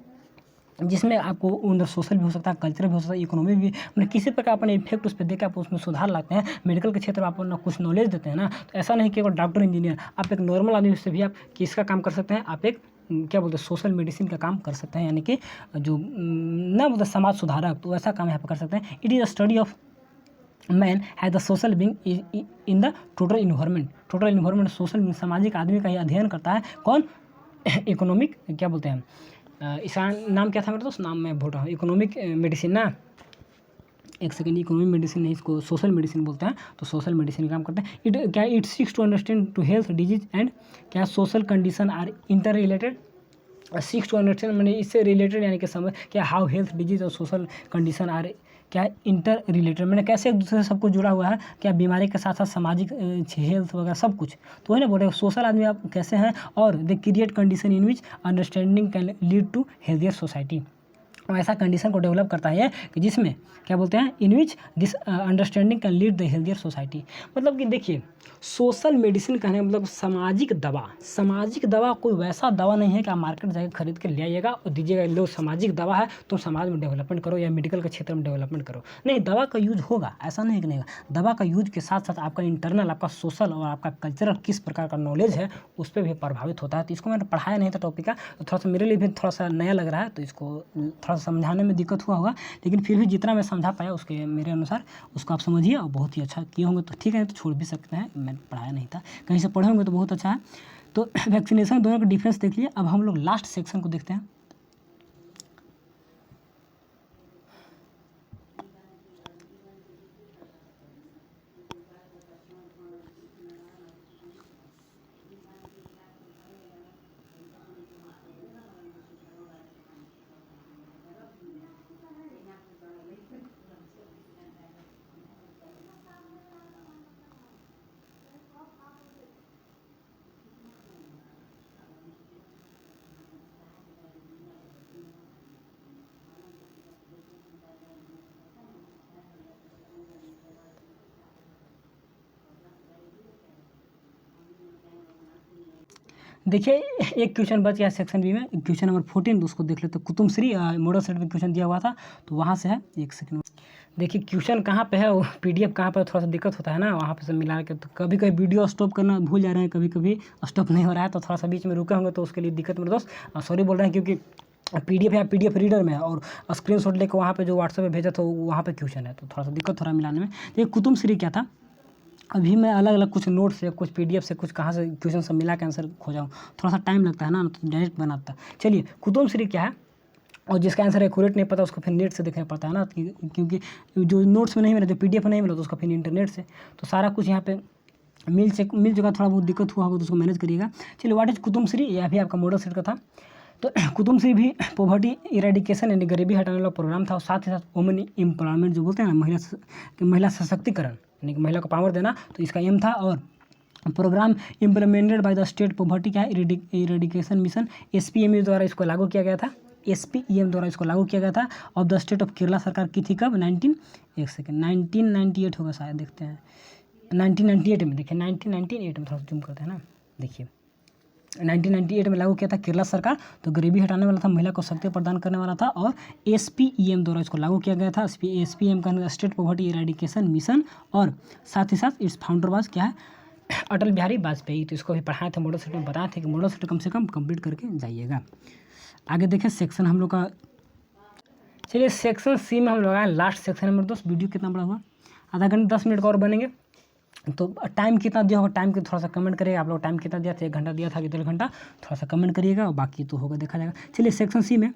जिसमें आपको उधर सोशल भी हो सकता है, कल्चर भी हो सकता है, इकोनॉमी भी, मतलब किसी प्रकार अपने इफेक्ट उस पर देकर आप उसमें सुधार लाते हैं। मेडिकल के क्षेत्र में आप अपना कुछ नॉलेज देते हैं ना, तो ऐसा नहीं कि अगर डॉक्टर इंजीनियर, आप एक नॉर्मल आदमी से भी आप किसका काम कर सकते हैं, आप एक क्या बोलते हैं सोशल मेडिसिन का काम कर सकते हैं, यानी कि जो ना मतलब समाज सुधारक, तो ऐसा काम यहाँ पर कर सकते हैं। It is a study of man has the social being in the total environment, total environment सामाजिक आदमी का ही अध्ययन करता है, कौन, इकोनॉमिक क्या बोलते हैं, इसका नाम क्या था मेरा दोस्त, नाम मैं भूल रहा हूँ, इकोनॉमिक मेडिसिन ना, एक सेकेंड, इकोनॉमिक मेडिसिन नहीं, इसको सोशल मेडिसिन बोलते हैं, तो सोशल मेडिसिन काम करते हैं। इट क्या it seeks to understand to health disease and क्या social condition are interrelated, seeks to understand मैंने इससे रिलेटेड, यानी कि समझ क्या हाउ हेल्थ डिजीज और सोशल कंडीशन आर क्या इंटर रिलेटेड, मैंने कैसे एक दूसरे से सब कुछ जुड़ा हुआ है, क्या बीमारी के साथ साथ सामाजिक हेल्थ वगैरह सब कुछ, तो है ना बोले सोशल आदमी आप कैसे हैं। और the create condition in which understanding can lead to healthier society, और ऐसा कंडीशन को डेवलप करता है कि जिसमें क्या बोलते हैं, in which this understanding can lead the healthier society. मतलब कि देखिए सोशल मेडिसिन कहने का मतलब सामाजिक दवा, सामाजिक दवा कोई वैसा दवा नहीं है कि आप मार्केट जाकर खरीद के ले आइएगा और दीजिएगा, लो सामाजिक दवा है तो समाज में डेवलपमेंट करो या मेडिकल के क्षेत्र में डेवलपमेंट करो, नहीं, दवा का यूज होगा, ऐसा नहीं कि नहीं होगा। दवा का यूज के साथ साथ आपका इंटरनल, आपका सोशल और आपका कल्चरल किस प्रकार का नॉलेज है उस पर भी प्रभावित होता है। तो इसको मैंने पढ़ाया नहीं था टॉपिक का, तो थोड़ा सा मेरे लिए भी थोड़ा सा नया लग रहा है, तो इसको थोड़ा समझाने में दिक्कत हुआ होगा, लेकिन फिर भी जितना मैं समझा पाया उसके मेरे अनुसार उसको आप समझिए, और बहुत ही अच्छा किए होंगे तो ठीक है, तो छोड़ भी सकते हैं, मैंने पढ़ाया नहीं था, कहीं से पढ़े होंगे तो बहुत अच्छा है। तो वैक्सीनेशन दोनों का डिफरेंस देख लिए। अब हम लोग लास्ट सेक्शन को देखते हैं। देखिए एक क्वेश्चन बच गया सेक्शन बी में, क्वेश्चन नंबर 14, उसको देख लेते हैं। कुतुब श्री मॉडल सेट में क्वेश्चन दिया हुआ था, तो वहाँ से है। एक सेकंड, देखिए क्वेश्चन कहाँ पे है, वो पीडीएफ कहाँ पर, थोड़ा सा दिक्कत होता है ना, वहाँ पे से मिला के। तो कभी कभी वीडियो स्टॉप करना भूल जा रहे हैं, कभी कभी स्टॉप नहीं हो रहा है, तो थोड़ा सा बीच में रुके होंगे, तो उसके लिए दिक्कत मेरे दोस्त सॉरी बोल रहे हैं, क्योंकि पीडीएफ या पीडीएफ रीडर में है और स्क्रीनशॉट लेकर वहाँ पे जो व्हाट्सएप पे भेजा, तो वहाँ पे क्वेश्चन है, तो थोड़ा सा दिक्कत हो रहा है मिलाने में। देखिए कुतुब श्री क्या था, अभी मैं अलग अलग कुछ नोट से, कुछ पीडीएफ से, कुछ कहाँ से क्वेश्चन सब मिला के आंसर खोजाऊँ, थोड़ा सा टाइम लगता है ना, तो डायरेक्ट बनाता। चलिए कुतुब श्री क्या है, और जिसका आंसर एक्यूरेट नहीं पता उसको फिर नेट से देखना पड़ता है ना, क्योंकि जो नोट्स में नहीं मिला, जो पीडीएफ में नहीं मिला, तो उसका फिर इंटरनेट से। तो सारा कुछ यहाँ पे मिल चुका, थोड़ा बहुत दिक्कत हुआ होगा तो उसको मैनेज करिएगा। चलिए व्हाट इज कुतुब श्री, यह भी आपका मॉडल सेट का था। तो कुतुब श्री भी पॉवर्टी इरेडिकेशन यानी गरीबी हटाने वाला प्रोग्राम था, और साथ ही साथ वुमेन एम्पावरमेंट जो बोलते हैं ना, महिला सशक्तिकरण यानी कि महिला को पावर देना, तो इसका एम था। और programme implemented by the state poverty क्या है, इरेडिकेशन मिशन, SPEM द्वारा इसको लागू किया गया था, SPEM द्वारा इसको लागू किया गया था। Of the state of Kerala सरकार की थी कब, 1998 होगा शायद, देखते हैं 1998 में। देखिए 1998 में, थोड़ा जूम करते हैं ना, देखिए 1998 में लागू किया था केरला सरकार, तो गरीबी हटाने वाला था, महिला को शक्ति प्रदान करने वाला था, और SPEM द्वारा इसको लागू किया गया था। SPEM का स्टेट पॉवर्टी इरेडिकेशन मिशन, और साथ ही साथ इस फाउंडर वाज क्या है, अटल बिहारी वाजपेयी। तो इसको भी पढ़ाए थे, मॉडल सेट में बताए थे कि मॉडल सेट कम से कम कंप्लीट करके जाइएगा। आगे देखें सेक्शन हम लोग का, चलिए सेक्शन सी में हम लोग आए, लास्ट सेक्शन में दोस्त। वीडियो कितना बड़ा हुआ, आधा घंटा 10 मिनट का और बनेंगे, तो टाइम कितना दिया होगा, टाइम के थोड़ा सा कमेंट करिएगा। आप लोग टाइम कितना दिया था, 1 घंटा दिया था कि 1.5 घंटा, थोड़ा सा कमेंट करिएगा, और बाकी तो होगा देखा जाएगा। चलिए सेक्शन सी में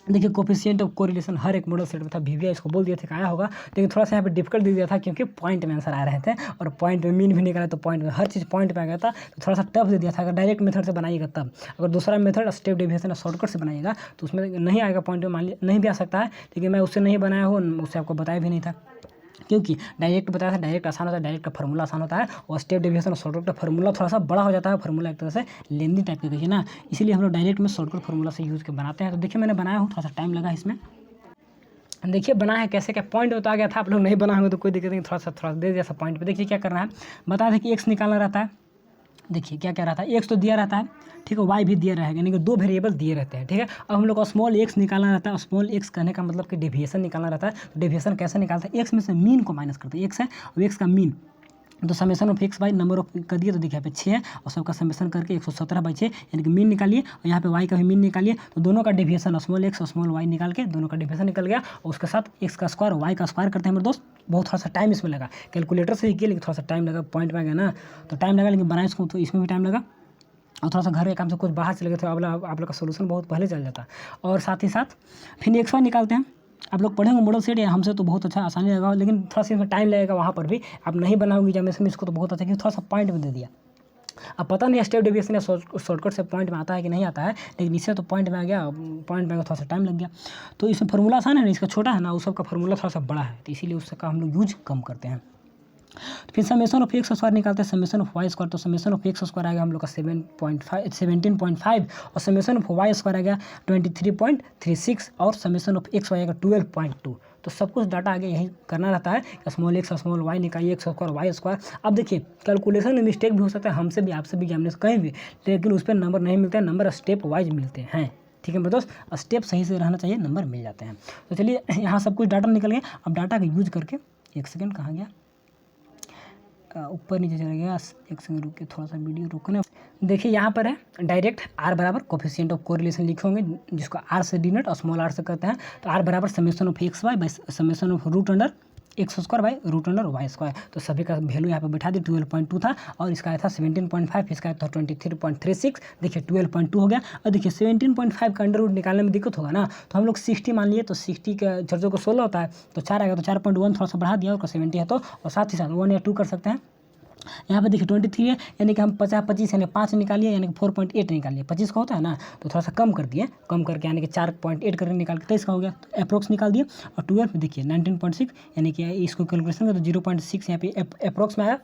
देखिए कोफिशिएंट ऑफ कोरिलेशन हर एक मॉडल सेट में था। VVI इसको बोल दिए थे कि आया होगा, लेकिन थोड़ा सा यहाँ पे डिफिकल्ट दे दिया था, क्योंकि पॉइंट में आंसर आ रहे थे, और पॉइंट में मीन भी निकाला, तो पॉइंट में हर चीज़ पॉइंट में आ गया था, तो थोड़ा सा टफ दे दिया था। अगर डायरेक्ट मेथड से बनाइएगा तब, अगर दूसरा मेथड स्टेप डेविएशन शॉर्टकट से बनाइएगा तो उसमें नहीं आएगा पॉइंट में, मान लीजिए नहीं भी आ सकता है, लेकिन मैं उससे नहीं बनाया हूँ, उससे आपको बताया भी नहीं था, क्योंकि डायरेक्ट बताया था, डायरेक्ट आसान होता है, डायरेक्ट का फार्मूला आसान होता है, और स्टेप डेविएशन और शॉर्टकट का फार्मूला थोड़ा सा बड़ा हो जाता है, फार्मूला एक तरह से लेंदी टाइप का कहिए ना, इसीलिए हम लोग डायरेक्ट में शॉर्टकट फार्मूला से यूज़ के बनाते हैं। तो देखिए मैंने बनाया हूँ, थोड़ा सा टाइम लगा इसमें, देखिए बनाया है कैसे, क्या पॉइंट बता गया था, आप लोग नहीं बना होंगे तो कोई दिक्कत नहीं, थोड़ा दे दिया सा पॉइंट पे। देखिए क्या करना है, बता दें कि एक्स निकालना रहता है। देखिए क्या क्या रहता है, एक्स तो दिया रहता है, ठीक है, वाई भी दिया रहेगा, यानी कि 2 वेरिएबल दिए रहते हैं, ठीक है। अब हम लोग को स्मॉल एक्स निकालना रहता है, स्मॉल एक्स कहने का मतलब कि डेविएशन निकालना रहता है। तो डेविएशन कैसे निकालते हैं, एक्स में से मीन को माइनस करते हैं, एक्स है और एक्स का मीन, तो summation of X by number of कर दिए, तो देखिए यहाँ पे 6 है, और सबका समेशन करके 117/6 यानी कि मीन निकालिए, और यहाँ पे वाई का भी मीन निकालिए, तो दोनों का डेविएशन स्मॉल एक्स और स्मॉल वाई निकाल के दोनों का डेविएशन निकल गया, और उसके साथ एक्स का स्क्वायर वाई का स्क्वायर करते हैं मेरे दोस्त। बहुत थोड़ा सा टाइम इसमें लगा, कैलकुलेटर से ही किया, लेकिन थोड़ा सा टाइम लगा, पॉइंट में आ गया ना, तो टाइम लगा, लेकिन बनाए इसको तो इसमें भी टाइम लगा, और थोड़ा सा घर के काम से कुछ बाहर चले गए थे, आप लोग का सोल्यूशन बहुत पहले चल जाता। और साथ ही साथ फिर एक्स वाई निकालते हैं, आप लोग पढ़ेंगे मॉडल सेट, या हमसे तो बहुत अच्छा आसानी लगा, लेकिन थोड़ा सा इसमें टाइम लगेगा, वहाँ पर भी आप नहीं बनाओगे जब में इसको, तो बहुत अच्छा, क्योंकि थोड़ा सा पॉइंट में दे दिया। अब पता नहीं स्टेप डेविएशन या शॉर्टकट से पॉइंट में आता है कि नहीं आता है, लेकिन इससे तो पॉइंट में आ गया, पॉइंट में आ गया, थोड़ा सा टाइम लग गया। तो इसमें फार्मूला आसान है ना, इसका छोटा है ना, उस सबका फार्मूला थोड़ा सा बड़ा है, तो इसीलिए उसका हम लोग यूज कम करते हैं। फिर समेशन ऑफ एक्स स्क्वायर निकालते हैं, समेशन ऑफ वाई स्क्वायर, तो समेशन ऑफ एक्स स्क्वायर आएगा हम लोग का 17.5, और समेशन ऑफ वाई स्क्वायर आएगा 23.36, और समेशन ऑफ एक्स वाई आएगा 12.2। तो सब कुछ डाटा आगे यही करना रहता है, स्मॉल एक्स स्मॉल वाई निकालिए, एक्स स्क्वायर वाई स्क्वायर। अब देखिए कैलकुलेशन में मिस्टेक भी हो सकता है, हमसे भी आपसे भी एग्जामिनेशन कहीं भी, लेकिन उस पर नंबर नहीं मिलते हैं, नंबर स्टेप वाइज मिलते हैं, ठीक है मेरे दोस्त, स्टेप सही से रहना चाहिए, नंबर मिल जाते हैं। तो चलिए यहाँ सब कुछ डाटा निकल गया, अब डाटा का यूज करके, एक सेकेंड कहाँ गया, ऊपर नीचे चला गया, एक सेकंड रुक के, थोड़ा सा वीडियो रोकना। देखिए यहाँ पर है डायरेक्ट R बराबर कोफिशिएंट ऑफ कोरिलेशन लिखे होंगे, जिसको R से डिनोट और स्मॉल r से करते हैं। तो R बराबर summation of X Y by summation of root under X square by root under Y square. तो सभी का वैल्यू यहाँ पे बैठा दी, 12.2 था, और इसका आया था 17.5, इसका आया था 23.36। देखिए 12.2 हो गया, और देखिए 17.5 का अंडर रूट निकालने में दिक्कत होगा ना, तो हम लोग 60 मान लिए, तो 60 के चर्चों को 16 होता है, तो 4 आएगा, तो 4.1 थोड़ा सा बढ़ा दिया, और 70 है तो, और साथ ही साथ 1 या 2 कर सकते हैं। यहाँ पे देखिए 23 है, यानी कि हम 50-25 यानी 5 निकालिए, यानी कि 4.8 निकालिए, 25 का होता है ना, तो थोड़ा सा कम कर दिए, कम करके यानी कि 4.8 करके निकाल के 23 का हो गया, तो अप्रोक्स निकाल दिए। और 12 देखिए 19.6, यानी कि इसको कैलकुलेशन करें तो 0.6 यहाँ पे अप्रोक्स में आया,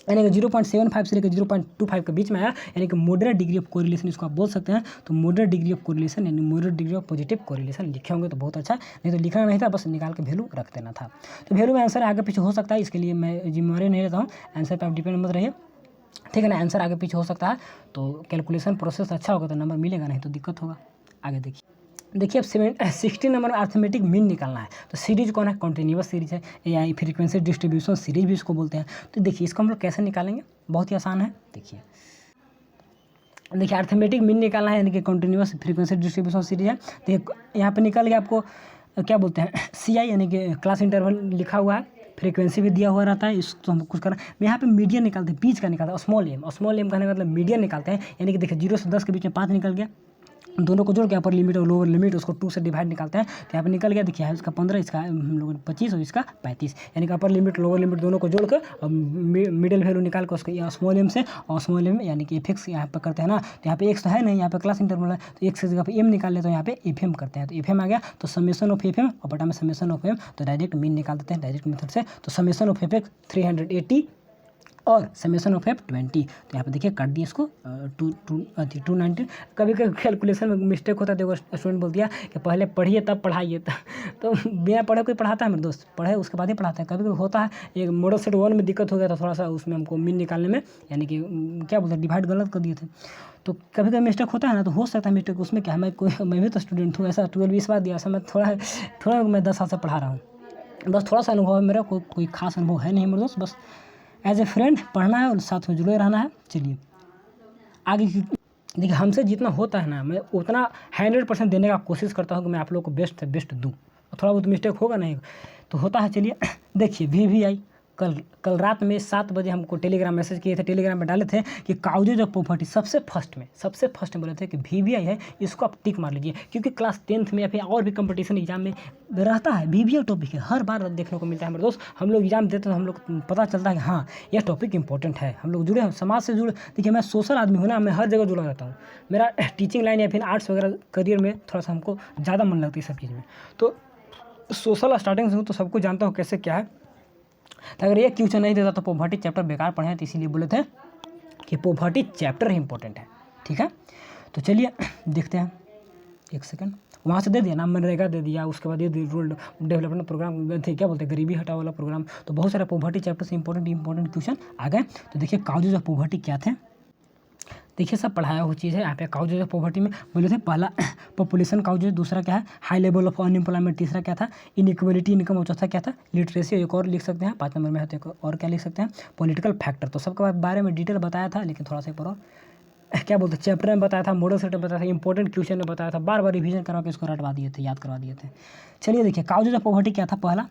यानी कि 0.75 से लेकर 0.25 के बीच में आया, यानी कि मॉडरेट डिग्री ऑफ कोरिलेशन इसको आप बोल सकते हैं। तो मॉडरेट डिग्री ऑफ कोरिलेशन यानी moderate degree of positive correlation लिखे होंगे तो बहुत अच्छा, नहीं तो लिखना नहीं था, बस निकाल के वैल्यू रख देना था। तो वैल्यू में आंसर आगे पीछे हो सकता है, इसके लिए मैं जिम्मेवारी नहीं लेता हूँ, आंसर पर आप डिपेंड मत रहिए। ठीक है ना, आंसर आगे पीछे हो सकता है, तो कैलकुलेशन प्रोसेस अच्छा होगा तो नंबर मिलेगा, नहीं तो दिक्कत होगा। आगे देखिए अब 60 नंबर में अर्थमेटिक मीन निकालना है। तो सीरीज कौन है, कॉन्टिन्यूस सीरीज है, या फ्रीक्वेंसी डिस्ट्रीब्यूशन सीरीज भी इसको बोलते हैं। तो देखिए इसको हम लोग कैसे निकालेंगे, बहुत ही आसान है। देखिए अर्थमेटिक मीन निकालना है, यानी कि कॉन्टिन्यूस फ्रीक्वेंसी डिस्ट्रीब्यूशन सीरीज है। देखिए यहाँ पे निकल गया आपको क्या बोलते हैं CI, यानी कि क्लास इंटरवल लिखा हुआ है, फ्रीक्वेंसी भी दिया हुआ रहता है। इसको हम कुछ करना, यहाँ पे मीडियन निकालते हैं, बीच का निकालते हैं, स्मॉल एम कहने का मतलब मीडियन निकालते हैं, यानी कि देखिए 0 से 10 के बीच में 5 निकल गया, दोनों को जोड़ के अपर लिमिट और लोअर लिमिट उसको 2 से डिवाइड निकालते हैं। तो यहाँ पे निकल गया, देखिए इसका 15, इसका हम लोग 25 और इसका 35, यानी कि अपर लिमिट लोअर लिमिट दोनों को जोड़ कर और मिडिल वैल्यू निकाल कर उसको स्मॉल एम से, और स्मॉल एम यानी कि एफ यहाँ पर करते हैं ना। तो यहाँ पे एक्स तो है नहीं, यहाँ पे क्लास इंटरवल है, तो एक्स की जगह पे एम निकाल ले, तो यहाँ पे एफ एम करते हैं। तो एफ एम आ गया, तो समेशन ऑफ एफ एम और बटा में समेशन ऑफ एम, तो डायरेक्ट मीन निकाल देते हैं डायरेक्ट मेथड से। तो समेशन ऑफ एफ 380 और समेशन ऑफ एफ 20। तो यहाँ पे देखिए काट दिए इसको 290। कभी कभी कैलकुलेशन में मिस्टेक होता है, देखो स्टूडेंट बोल दिया कि पहले पढ़िए तब पढ़ाइए, तो बिना पढ़े कोई पढ़ाता है मेरे दोस्त, पढ़े उसके बाद ही पढ़ाता है। कभी कभी होता है, एक मॉडल सेट 1 में दिक्कत हो गया था थोड़ा सा, उसमें हमको मीन निकालने में, यानी कि क्या बोलते हैं डिवाइड गलत कर दिए थे। तो कभी कभी मिस्टेक होता है ना, तो हो सकता है मिस्टेक, उसमें क्या है, मैं भी तो स्टूडेंट हूँ, ऐसा 12-20 बार दिया, ऐसा मैं थोड़ा मैं 10 साल से पढ़ा रहा हूँ, बस थोड़ा सा अनुभव है मेरा, कोई खास अनुभव है नहीं मेरे दोस्त, बस एज ए फ्रेंड पढ़ना है और साथ में जुड़े रहना है। चलिए आगे देखिए, हमसे जितना होता है ना, मैं उतना 100% देने का कोशिश करता हूँ कि मैं आप लोग को बेस्ट से बेस्ट दूँ, थोड़ा बहुत मिस्टेक होगा नहीं तो होता है। चलिए देखिए VVI कल रात में 7 बजे हमको टेलीग्राम मैसेज किए थे, टेलीग्राम में डाले थे कि काउजेज ऑफ प्रॉपर्टी सबसे फर्स्ट में बोले थे कि VVI है, इसको आप टिक मार लीजिए, क्योंकि क्लास 10th में या फिर और भी कंपटीशन एग्जाम में रहता है, VVI टॉपिक है, हर बार देखने को मिलता है मेरे दोस्त। हम लोग एग्जाम देते हैं तो हम लोग पता चलता है कि हाँ यह टॉपिक इंपॉर्टेंट है, हम लोग जुड़े हैं, समाज से जुड़े। देखिए मैं सोशल आदमी हूँ ना, मैं हर जगह जुड़ा रहता हूँ, मेरा टीचिंग लाइन या फिर आर्ट्स वगैरह करियर में थोड़ा सा हमको ज़्यादा मन लगती है सब चीज़ में, तो सोशल स्टार्टिंग से हूँ, तो सबको जानता हूँ कैसे क्या है। तो अगर ये क्वेश्चन नहीं देता तो पॉवर्टी चैप्टर बेकार पढ़े हैं, तो इसीलिए बोले थे कि पॉवर्टी चैप्टर ही इंपॉर्टेंट है। ठीक है, तो चलिए देखते हैं, एक सेकंड, वहाँ से दे दिया ना, मनरेगा दे दिया, उसके बाद ये रूरल डेवलपमेंट प्रोग्राम थे, क्या बोलते हैं गरीबी हटाओ वाला प्रोग्राम, तो बहुत सारे पॉवर्टी चैप्टर से इंपॉर्टेंट क्वेश्चन आ गए। तो देखिए काउजेज ऑफ पॉवर्टी क्या थे, देखिए सब पढ़ाया हुआ चीज़ है यहाँ पे। काउजेज ऑफ पॉवर्टी में बोले थे पहला पॉपुलेशन काउजेज, दूसरा क्या है हाई लेवल ऑफ अनएम्प्लॉयमेंट, तीसरा क्या था इनइक्वलिटी इनकम, और चौथा क्या था लिटरेसी, एक और लिख सकते हैं 5 नंबर में है, तो एक और क्या लिख सकते हैं पॉलिटिकल फैक्टर। तो सबके बारे में डिटेल बताया था, लेकिन थोड़ा सा पर क्या बोलते हैं चैप्टर में बताया था, मॉडल सेट में बताया था, इंपॉर्टेंट क्वेश्चन में बताया था, बार बार रिवीजन करवा के इसको रटवा दिए थे, याद करवा दिए थे। चलिए देखिए काउजेज ऑफ पॉवर्टी क्या था, पहला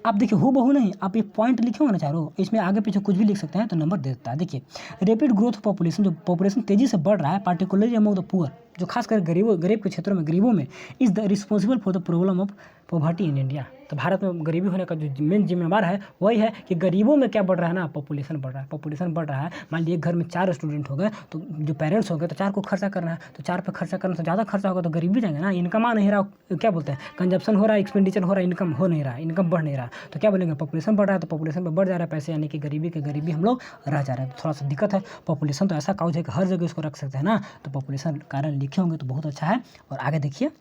आप देखिए हूबहू नहीं, आप ये पॉइंट लिखे होना चारों, इसमें आगे पीछे कुछ भी लिख सकते हैं तो नंबर दे देता है। देखिए रैपिड ग्रोथ ऑफ पॉपुलेशन, जो पॉपुलेशन तेजी से बढ़ रहा है, पार्टिकुलरली अमंग द पुअर, जो खासकर गरीब के क्षेत्रों में, गरीबों में, is the responsible for the problem of poverty in India. तो भारत में गरीबी होने का जो मेन जिम्मेवार है वही है कि गरीबों में क्या बढ़ रहा है ना, पॉपुलेशन बढ़ रहा है, पॉपुलेशन बढ़ रहा है। मान लीजिए घर में 4 स्टूडेंट हो गए, तो जो पेरेंट्स हो गए तो 4 को खर्चा करना है, तो 4 पे खर्चा करना तो ज़्यादा खर्चा होगा, तो गरीबी जाएंगे ना, इनकम आ नहीं रहा, क्या बोलते हैं कंजप्शन हो रहा है, एक्सपेंडिचर हो रहा है, इनकम हो नहीं रहा, इनकम बढ़ नहीं रहा, तो क्या बोलेंगे पॉपुलेशन बढ़ रहा है, तो पॉपुलेशन में बढ़ जा रहा है पैसे, यानी कि गरीबी के गरीबी हम लोग रह जा रहे हैं। तो थोड़ा सा दिक्कत है, पॉपुलेशन तो ऐसा काउज है कि हर जगह इसको रख सकते हैं ना, तो पॉपुलेशन कारण लिखे होंगे तो बहुत अच्छा है। और आगे देखिए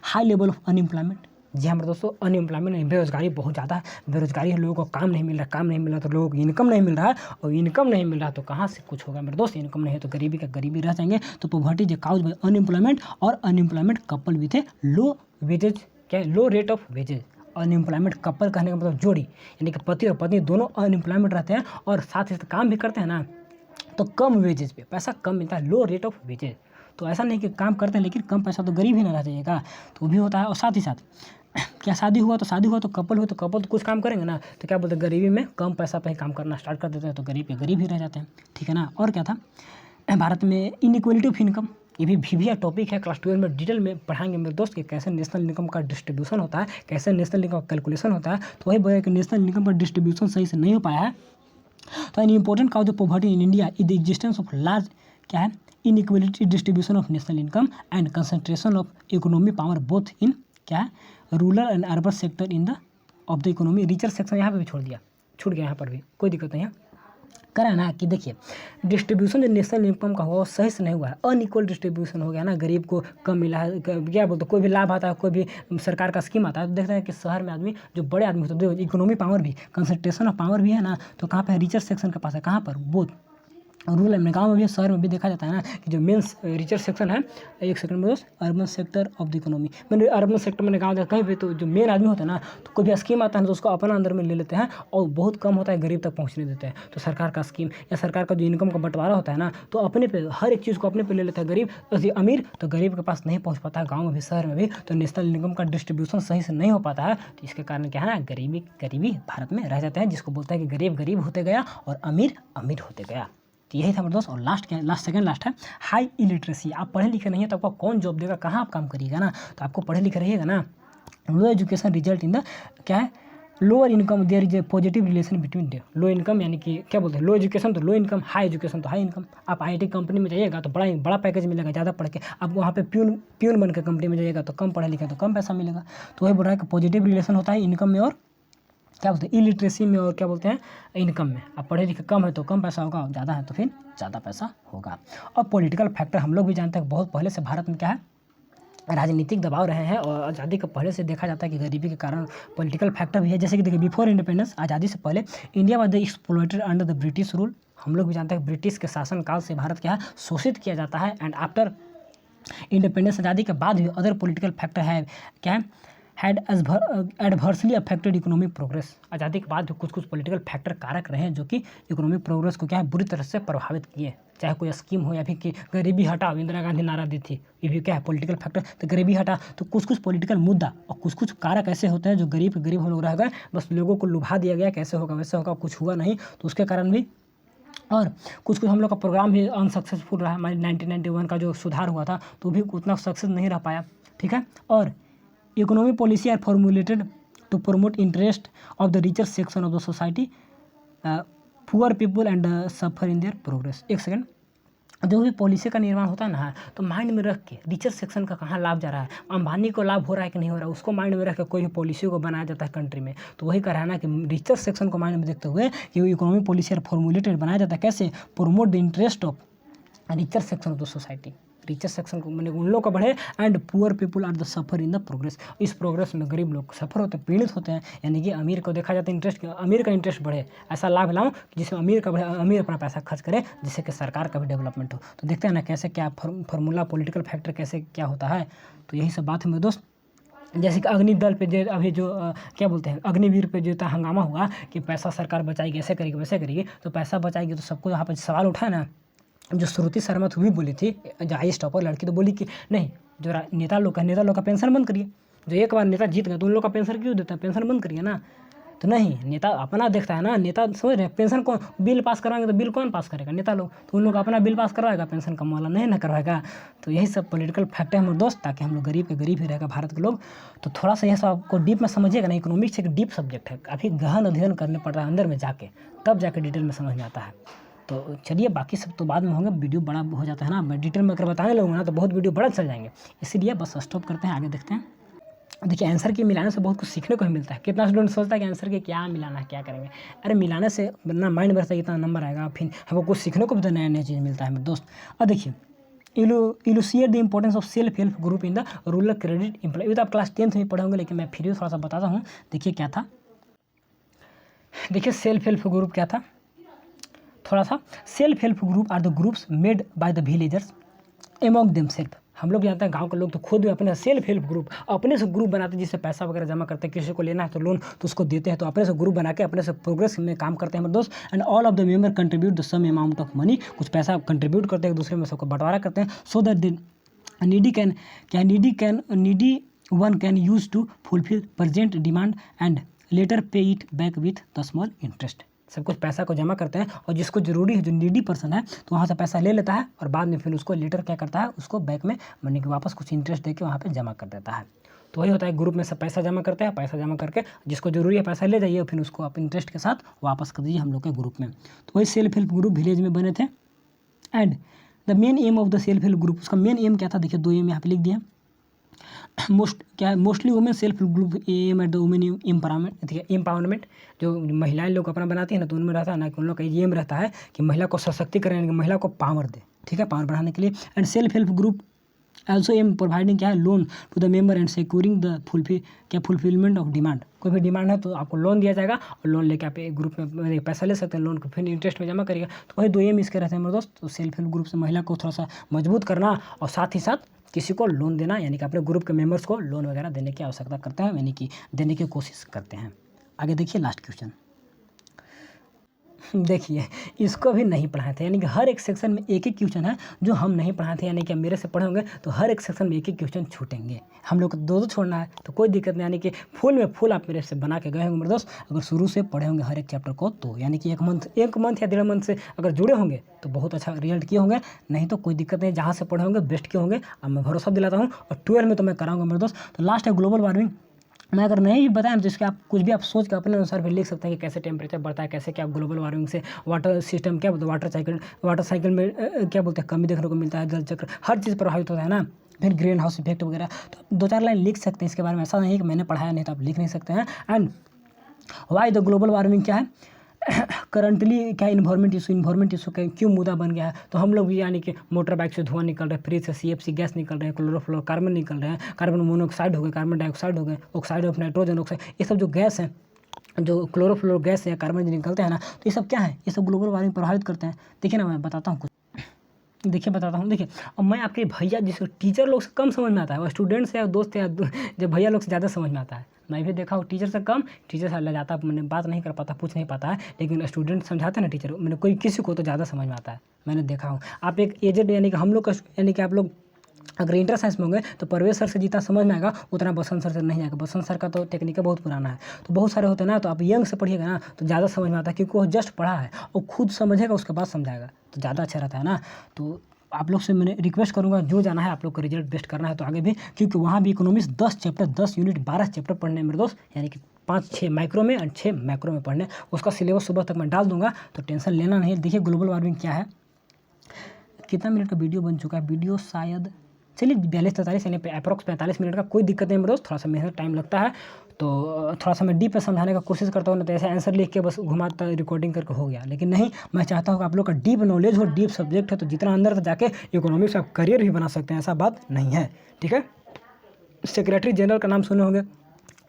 हाई लेवल ऑफ अनएम्प्लॉयमेंट, जी हमारे दोस्तों अनएम्प्लॉयमेंट, बेरोजगारी बहुत ज़्यादा है, बेरोजगारी है, लोगों को काम नहीं मिल रहा, तो लोगों को इनकम नहीं मिल रहा है, और इनकम नहीं मिल रहा तो कहाँ से कुछ होगा मेरे दोस्त, इनकम नहीं है तो गरीबी का गरीबी रह जाएंगे। तो poverty is cause by unemployment, और unemployment couple with a low wages, क्या low rate of wages. Unemployment couple कहने का मतलब जोड़ी, यानी कि पति और पत्नी दोनों अनएम्प्लॉयमेंट रहते हैं और साथ ही साथ काम भी करते हैं ना, तो कम वेजेज पे पैसा कम मिलता है, लो रेट ऑफ वेजेज। तो ऐसा नहीं कि काम करते हैं लेकिन कम पैसा, तो गरीब ही ना रह जाइएगा, तो वो भी होता है। और साथ ही साथ क्या शादी हुआ तो कपल तो कुछ काम करेंगे ना, तो क्या बोलते हैं गरीबी में कम पैसा पे ही काम करना स्टार्ट कर देते हैं, तो गरीब के गरीब ही रह जाते हैं। ठीक है ना। और क्या था भारत में इनइक्वलिटी ऑफ इनकम, ये भी VVI टॉपिक है, क्लास 12 में डिटेल में पढ़ाएंगे मेरे दोस्त कि कैसे नेशनल इनकम का डिस्ट्रीब्यूशन होता है, कैसे नेशनल इनकम का कैलकुलेशन होता है। तो वही बोला कि नेशनल इनकम का डिस्ट्रीब्यूशन सही से नहीं हो पाया है। तो an important cause of poverty in India is the existence of large क्या है inequality distribution of national income and concentration of economy power both in क्या है rural and urban sector in the of the economy. Richer section यहाँ पे भी छूट गया यहाँ पर भी कोई दिक्कत नहीं है। करा ना कि देखिए डिस्ट्रीब्यूशन जो नेशनल इनकम का हुआ वो सही से नहीं हुआ है, अनइक्वल डिस्ट्रीब्यूशन हो गया ना, गरीब को कम मिला है, क्या बोलते कोई भी लाभ आता है, कोई भी सरकार का स्कीम आता है, तो देखते हैं कि शहर में आदमी जो बड़े आदमी होते हैं, इकोनॉमी पावर भी, कंसंट्रेशन ऑफ पावर भी है ना, तो कहाँ पे रिचर सेक्शन के पास है, कहाँ पर वो रूरल में, गांव में भी शहर में भी देखा जाता है ना कि जो मेन रिचर सेक्शन है, एक सेकंड में दोस्त, urban sector of the economy, मैंने अर्बन सेक्टर मैंने गाँव कहीं भी, तो जो मेन आदमी होता है ना, तो कोई भी स्कीम आता है तो उसको अपना अंदर में ले लेते हैं और बहुत कम होता है, गरीब तक पहुँचने देते हैं। तो सरकार का स्कीम या सरकार का जो इनकम का बंटवारा होता है ना, तो अपने पे हर एक चीज़ को अपने पे ले लेता है गरीब, अमीर तो गरीब के पास नहीं पहुँच पाता है, गाँव में भी शहर में भी, तो नेशनल इनकम का डिस्ट्रीब्यूशन सही से नहीं हो पाता है। तो इसके कारण क्या है ना, गरीबी भारत में रह जाते हैं, जिसको बोलता है कि गरीब गरीब होते गया और अमीर अमीर होते गया। तो यही था मेरे दोस्त। और लास्ट है हाई इलिटरेसी। आप पढ़े लिखे नहीं है तो आपको कौन जॉब देगा, कहाँ आप काम करिएगा ना, तो आपको पढ़े लिखे रहिएगा ना। Low education result in the क्या है, lower income, there is a positive relation between the low income, यानी कि क्या बोलते हैं, लो एजुकेशन तो लो इनकम, हाई एजुकेशन तो हाई इनकम। आप IIT कंपनी में जाइएगा तो बड़ा पैकेज मिलेगा, ज़्यादा पढ़ के। आप वहाँ पे प्यून बन के कंपनी में जाइएगा तो कम पढ़े लिखे तो कम पैसा मिलेगा। तो वही बोल रहा है कि पॉजिटिव रिलेशन होता है इनकम में और क्या बोलते हैं, इलिटरेसी में, और क्या बोलते हैं, इनकम में। अब पढ़े लिखे कम है तो कम पैसा होगा, और ज़्यादा है तो फिर ज़्यादा पैसा होगा। और पॉलिटिकल फैक्टर हम लोग भी जानते हैं बहुत पहले से भारत में क्या है, राजनीतिक दबाव रहे हैं, और आज़ादी के पहले से देखा जाता है कि गरीबी के कारण पॉलिटिकल फैक्टर भी है। जैसे कि देखिए बिफोर इंडिपेंडेंस, आज़ादी से पहले India was the exploited under the British rule. हम लोग भी जानते हैं ब्रिटिश के शासन काल से भारत क्या है, शोषित किया जाता है। एंड आफ्टर इंडिपेंडेंस, आज़ादी के बाद भी अदर पॉलिटिकल फैक्टर है क्या है, had adversely affected economic progress. आज़ादी के बाद भी कुछ पॉलिटिकल फैक्टर कारक रहे हैं जो कि इकोनॉमिक प्रोग्रेस को क्या है, बुरी तरह से प्रभावित किए। चाहे कोई स्कीम हो या फिर कि गरीबी हटाओ, इंदिरा गांधी नारा दी थी, ये भी क्या है पॉलिटिकल फैक्टर। तो गरीबी हटा, तो कुछ पॉलिटिकल मुद्दा और कुछ कारक ऐसे होते हैं जो गरीब हम लोग रह गए, बस लोगों को लुभा दिया गया, कैसे होगा वैसे होगा, कुछ हुआ नहीं, तो उसके कारण भी। और कुछ हम लोग का प्रोग्राम भी अनसक्सेसफुल रहा। हमारी 1991 का जो सुधार हुआ था तो भी उतना सक्सेस नहीं रह पाया, ठीक है। और economic policy are formulated to promote interest of the richer section of the society, poor people and suffer in their progress. एक सेकंड, जो भी पॉलिसी का निर्माण होता है ना, तो माइंड में रख के रिचर सेक्शन का कहाँ लाभ जा रहा है, अंबानी को लाभ हो रहा है कि नहीं हो रहा है, उसको माइंड में रख के कोई भी पॉलिसी को बनाया जाता है कंट्री में। तो वही कह रहा है ना कि रिचर सेक्शन को माइंड में देखते हुए कि इकोनॉमिक पॉलिसी आर फॉर्मुलेटेड बनाया जाता है, कैसे, promote the interest of richer section of the society. Richer section को मैंने उन लोग का बढ़े, and poor people are the suffer in the progress. इस प्रोग्रेस में गरीब लोग सफर होते हैं, पीड़ित होते हैं। यानी कि अमीर को देखा जाता है इंटरेस्ट, अमीर का इंटरेस्ट बढ़े, ऐसा लाभ लाऊं जिसमें अमीर का बढ़े, अमीर अपना पैसा खर्च करे, जिससे कि सरकार का भी डेवलपमेंट हो। तो देखते हैं ना कैसे क्या फार्मूला, पॉलिटिकल फैक्टर कैसे क्या होता है। तो यही सब बात है मेरे दोस्त। जैसे कि अग्निदल पे जो अभी जो क्या बोलते हैं, अग्निवीर पे जो हंगामा हुआ कि पैसा सरकार बचाएगी, ऐसे करेगी वैसे करेगी, तो पैसा बचाएगी तो सबको यहाँ पर सवाल उठा है ना। जो श्रुति शर्मा भी बोली थी, जो हाईएस्ट टॉपर लड़की, तो बोली कि नहीं, जो नेता लोग का पेंशन बंद करिए। जो एक बार नेता जीत गए तो उन लोग का पेंशन क्यों देता है, पेंशन बंद करिए ना। तो नहीं, नेता अपना देखता है ना, नेता समझ रहे हैं, पेंशन को बिल पास करवाएंगे तो बिल कौन पास करेगा, नेता लोग। तो उन लोग अपना बिल पास करवाएगा, पेंशन का मामला नहीं ना करवाएगा। तो यही सब पॉलिटिकल फैक्ट है हमारे दोस्त, ताकि हम लोग गरीब के गरीब ही रहेगा भारत के लोग। तो थोड़ा सा यह सब आपको डीप में समझिएगा ना, इकोनॉमिक्स एक डीप सब्जेक्ट है, काफ़ी गहन अध्ययन करने पड़ रहा है अंदर में जाके, तब जाके डिटेल में समझ में आता है। तो चलिए, बाकी सब तो बाद में होंगे, वीडियो बड़ा हो जाता है ना, मैं डिटेल में अगर बताने लगूँगा ना तो बहुत वीडियो बड़ा चल जाएंगे, इसीलिए बस स्टॉप करते हैं, आगे देखते हैं। देखिए, आंसर की मिलाने से बहुत कुछ सीखने को ही मिलता है। कितना स्टूडेंट सोचता है कि आंसर के क्या मिलाना है, क्या करेंगे। अरे मिलाने से ना माइंड बढ़ता है, इतना नंबर आएगा, फिर हमको कुछ सीखने को भी तो नया नया चीज़ मिलता है मेरे दोस्त। और देखिए, elucidate the importance of self help group in the rural credit employ. ये तो आप क्लास 10th में पढ़े होंगे, लेकिन मैं फिर भी थोड़ा सा बताता हूँ। देखिए क्या था, देखिए सेल्फ हेल्प ग्रुप क्या था, थोड़ा सा। Self help group are the groups made by the villagers among themselves. हम लोग जानते हैं गांव के लोग तो खुद भी अपने सेल्फ हेल्प ग्रुप, अपने से ग्रुप बनाते हैं, जिससे पैसा वगैरह जमा करते हैं। किसी को लेना है तो लोन तो उसको देते हैं, तो अपने से ग्रुप बना के अपने से प्रोग्रेस में काम करते हैं मेरे दोस्त। And all of the member contribute the some amount of money. कुछ पैसा कंट्रीब्यूट करते हैं, दूसरे में सबको बंटवारा करते हैं, so that needy one can use to fulfil present demand and later pay it back with the small interest. सब कुछ पैसा को जमा करते हैं, और जिसको जरूरी है, जो नीडी पर्सन है, तो वहाँ से पैसा ले लेता है, और बाद में फिर उसको लेटर क्या करता है, उसको बैक में मनी के वापस कुछ इंटरेस्ट देके वहाँ पे जमा कर देता है। तो वही होता है, ग्रुप में सब पैसा जमा करते हैं, पैसा जमा करके जिसको जरूरी है पैसा ले जाइए, फिर उसको आप इंटरेस्ट के साथ वापस कर दीजिए हम लोग के ग्रुप में। तो वही सेल्फ हेल्प ग्रुप विलेज में बने थे। And the main aim of the self help group, उसका मेन एम क्या था, देखिए 2 एम यहाँ पे लिख दिया। Mostly women self group aim at the women empowerment, ठीक है, एम्पावरमेंट जो महिलाएं लोग अपना बनाती है ना, तो उनमें रहता है ना कि उन लोग का एम रहता है कि महिला को सशक्तिकरण, यानी कि महिला को पावर दे, ठीक है, पावर बढ़ाने के लिए। And self help group also aim providing क्या है, loan to the member and securing the fulfilment of demand. कोई भी डिमांड है तो आपको लोन दिया जाएगा, और लोन लेके आप एक ग्रुप में पैसा ले सकते हैं, लोन को फिर इंटरेस्ट में जमा करिएगा। तो वही 2 एम इसके रहते हैं मेरे दोस्त। तो सेल्फ हेल्प ग्रुप से महिला को थोड़ा सा मजबूत करना, और साथ ही साथ किसी को लोन देना, यानी कि अपने ग्रुप के मेंबर्स को लोन वगैरह देने की आवश्यकता करते हैं, यानी कि देने की कोशिश करते हैं। आगे देखिए लास्ट क्वेश्चन। देखिए इसको भी नहीं पढ़ाए थे, यानी कि हर एक सेक्शन में एक एक क्वेश्चन है जो हम नहीं पढ़ाए थे, यानी कि मेरे से पढ़े होंगे तो हर एक सेक्शन में एक एक क्वेश्चन छूटेंगे। हम लोग को 2-2 छोड़ना है तो कोई दिक्कत नहीं, यानी कि फुल में फुल आप मेरे से बना के गए होंगे मेरे दोस्त, अगर शुरू से पढ़े होंगे हर एक चैप्टर को। तो यानी कि 1 मंथ या 1.5 मंथ से अगर जुड़े होंगे तो बहुत अच्छा रिजल्ट किए होंगे, नहीं तो कोई दिक्कत नहीं, जहाँ से पढ़े होंगे बेस्ट किए होंगे। अब मैं भरोसा दिलाता हूँ, और 12 में तो मैं कराऊंगा मेरे दोस्त। तो लास्ट है ग्लोबल वार्मिंग। मैं अगर नहीं भी बताया तो इसके आप कुछ भी आप सोच के अपने अनुसार भी लिख सकते हैं कि कैसे टेम्परेचर बढ़ता है, कैसे क्या ग्लोबल वार्मिंग से वाटर सिस्टम क्या बोलते हैं, वाटर साइकिल में क्या बोलते हैं कमी देखने को मिलता है, जल चक्र हर चीज़ प्रभावित होता है ना, फिर ग्रीन हाउस इफेक्ट वगैरह। तो आप 2-4 लाइन लिख सकते हैं इसके बारे में, ऐसा नहीं है कि मैंने पढ़ाया नहीं तो आप लिख नहीं सकते हैं। And why the global warming क्या है, करंटली क्या इन्वायरमेंट इशू का क्यों मुद्दा बन गया है। तो हम लोग भी यानी कि मोटर बाइक से धुआं निकल रहा है, फ्रिज से CFC गैस निकल रहे हैं, क्लोरोफ्लोरोकार्बन निकल रहे हैं, कार्बन मोनोऑक्साइड हो गए, कार्बन डाइऑक्साइड हो गए, ऑक्साइड ऑफ नाइट्रोजन ऑक्साइड, ये सब जो गैस है, जो क्लोरोफ्लोरो गैस या कार्बन जो निकलते हैं ना, तो ये सब क्या है, ये सब ग्लोबल वार्मिंग प्रभावित करते हैं। देखिए ना मैं बताता हूँ कुछ, देखिए बताता हूँ। देखिए अब मैं आपके भैया जिसको टीचर लोग से कम समझ में आता है, वो स्टूडेंट से या दोस्त या जब भैया लोग से ज़्यादा समझ में आता है। मैं भी देखा हूँ टीचर से कम, टीचर से लजाता, मैंने बात नहीं कर पाता, पूछ नहीं पाता है, लेकिन स्टूडेंट समझाते हैं ना टीचर, मैंने कोई किसी को तो ज़्यादा समझ में आता है, मैंने देखा हूँ। आप एक एजेड यानी कि हम लोग का, यानी कि आप लोग अगर इंटर साइंस में होंगे तो परवेज सर से जितना समझ में आएगा उतना बसंत सर से नहीं आएगा। बसंत सर का तो टेक्निक बहुत पुराना है, तो बहुत सारे होते हैं ना, तो आप यंग से पढ़िएगा ना तो ज़्यादा समझ में आता है, क्योंकि वो जस्ट पढ़ा है और खुद समझेगा उसके बाद समझाएगा, तो ज़्यादा अच्छा रहता है ना। तो आप लोग से मैंने रिक्वेस्ट करूंगा, जो जाना है आप लोग को रिजल्ट बेस्ट करना है तो आगे भी, क्योंकि वहाँ भी इकोनॉमिक्स 10 चैप्टर 10 यूनिट 12 चैप्टर पढ़ने मेरे दोस्त, यानी कि 5-6 माइक्रो में और 6 मैक्रो में पढ़ने। उसका सिलेबस सुबह तक मैं डाल दूंगा, तो टेंशन लेना नहीं। देखिए ग्लोबल वार्मिंग क्या है, कितना मिनट का वीडियो बन चुका है, वीडियो शायद चलिए 42-43 यानी अप्रॉक्स 45 मिनट का, कोई दिक्कत नहीं मेरे दोस्त, थोड़ा सा मेहनत टाइम लगता है, तो थोड़ा सा मैं डीप में समझाने का कोशिश करता हूँ, ना तो ऐसे आंसर लिख के बस घुमाता रिकॉर्डिंग करके हो गया। लेकिन नहीं, मैं चाहता हूँ कि आप लोग का डीप नॉलेज हो, डीप सब्जेक्ट है, तो जितना अंदर तक जाके इकोनॉमिक्स आप करियर भी बना सकते हैं, ऐसा बात नहीं है, ठीक है। सेक्रेटरी जनरल का नाम सुने होंगे,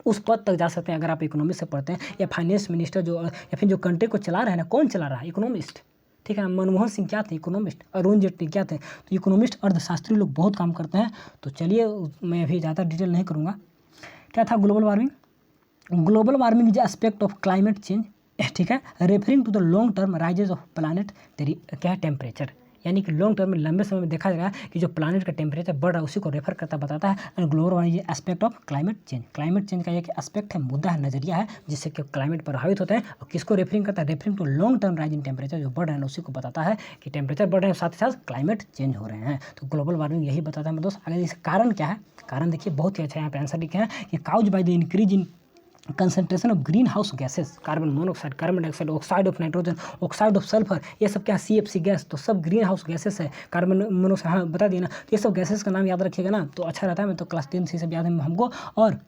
उस पद तक जा सकते हैं अगर आप इकोनॉमिक्स से पढ़ते हैं, या फाइनेंस मिनिस्टर जो, या फिर जो कंट्री को चला रहे हैं ना, कौन चला रहा है, इकोनॉमिस्ट, ठीक है। मनमोहन सिंह क्या थे, इकोनॉमिस्ट। अरुण जेटली क्या थे, तो इकोनॉमिस्ट अर्थशास्त्री लोग बहुत काम करते हैं। तो चलिए मैं अभी ज़्यादा डिटेल नहीं करूँगा। क्या था global warming, global warming is aspect of climate change, ठीक है, referring to the long term rises of planet क्या है टेम्परेचर, यानी कि लॉन्ग टर्म में लंबे समय में देखा जाएगा कि जो प्लानट का टेम्परेचर बढ़ रहा है उसी को रेफर करता बताता है। And global warming is aspect of climate change, climate change का एक एस्पेक्ट है, मुद्दा है, नजरिया है, जिससे कि क्लाइमेट प्रभावित होते हैं। और किसको रेफरिंग करता है, referring to long term rise in temperature, जो बढ़ रहे हैं उसी को बताता है कि टेम्परेचर बढ़ रहे हैं, साथ ही साथ क्लाइमेट चेंज हो रहे हैं। तो ग्लोबल वार्मिंग यही बताता है मेरे दोस्त। आगे इसका कारण क्या है, कारण देखिए बहुत ही अच्छा यहाँ पे आंसर लिखे हैं कि cause by the increase in concentration of greenhouse gases, carbon monoxide, carbon dioxide, oxide of nitrogen, oxide of sulphur, ये सब क्या CFC गैस, तो सब ग्रीन हाउस गैसेस है। कार्बन मोनोऑक्साइड हाँ बता दिया ना, तो ये सब गैसेस का नाम याद रखिएगा ना तो अच्छा रहता है। मैं तो क्लास 10 से सब याद है हमको। और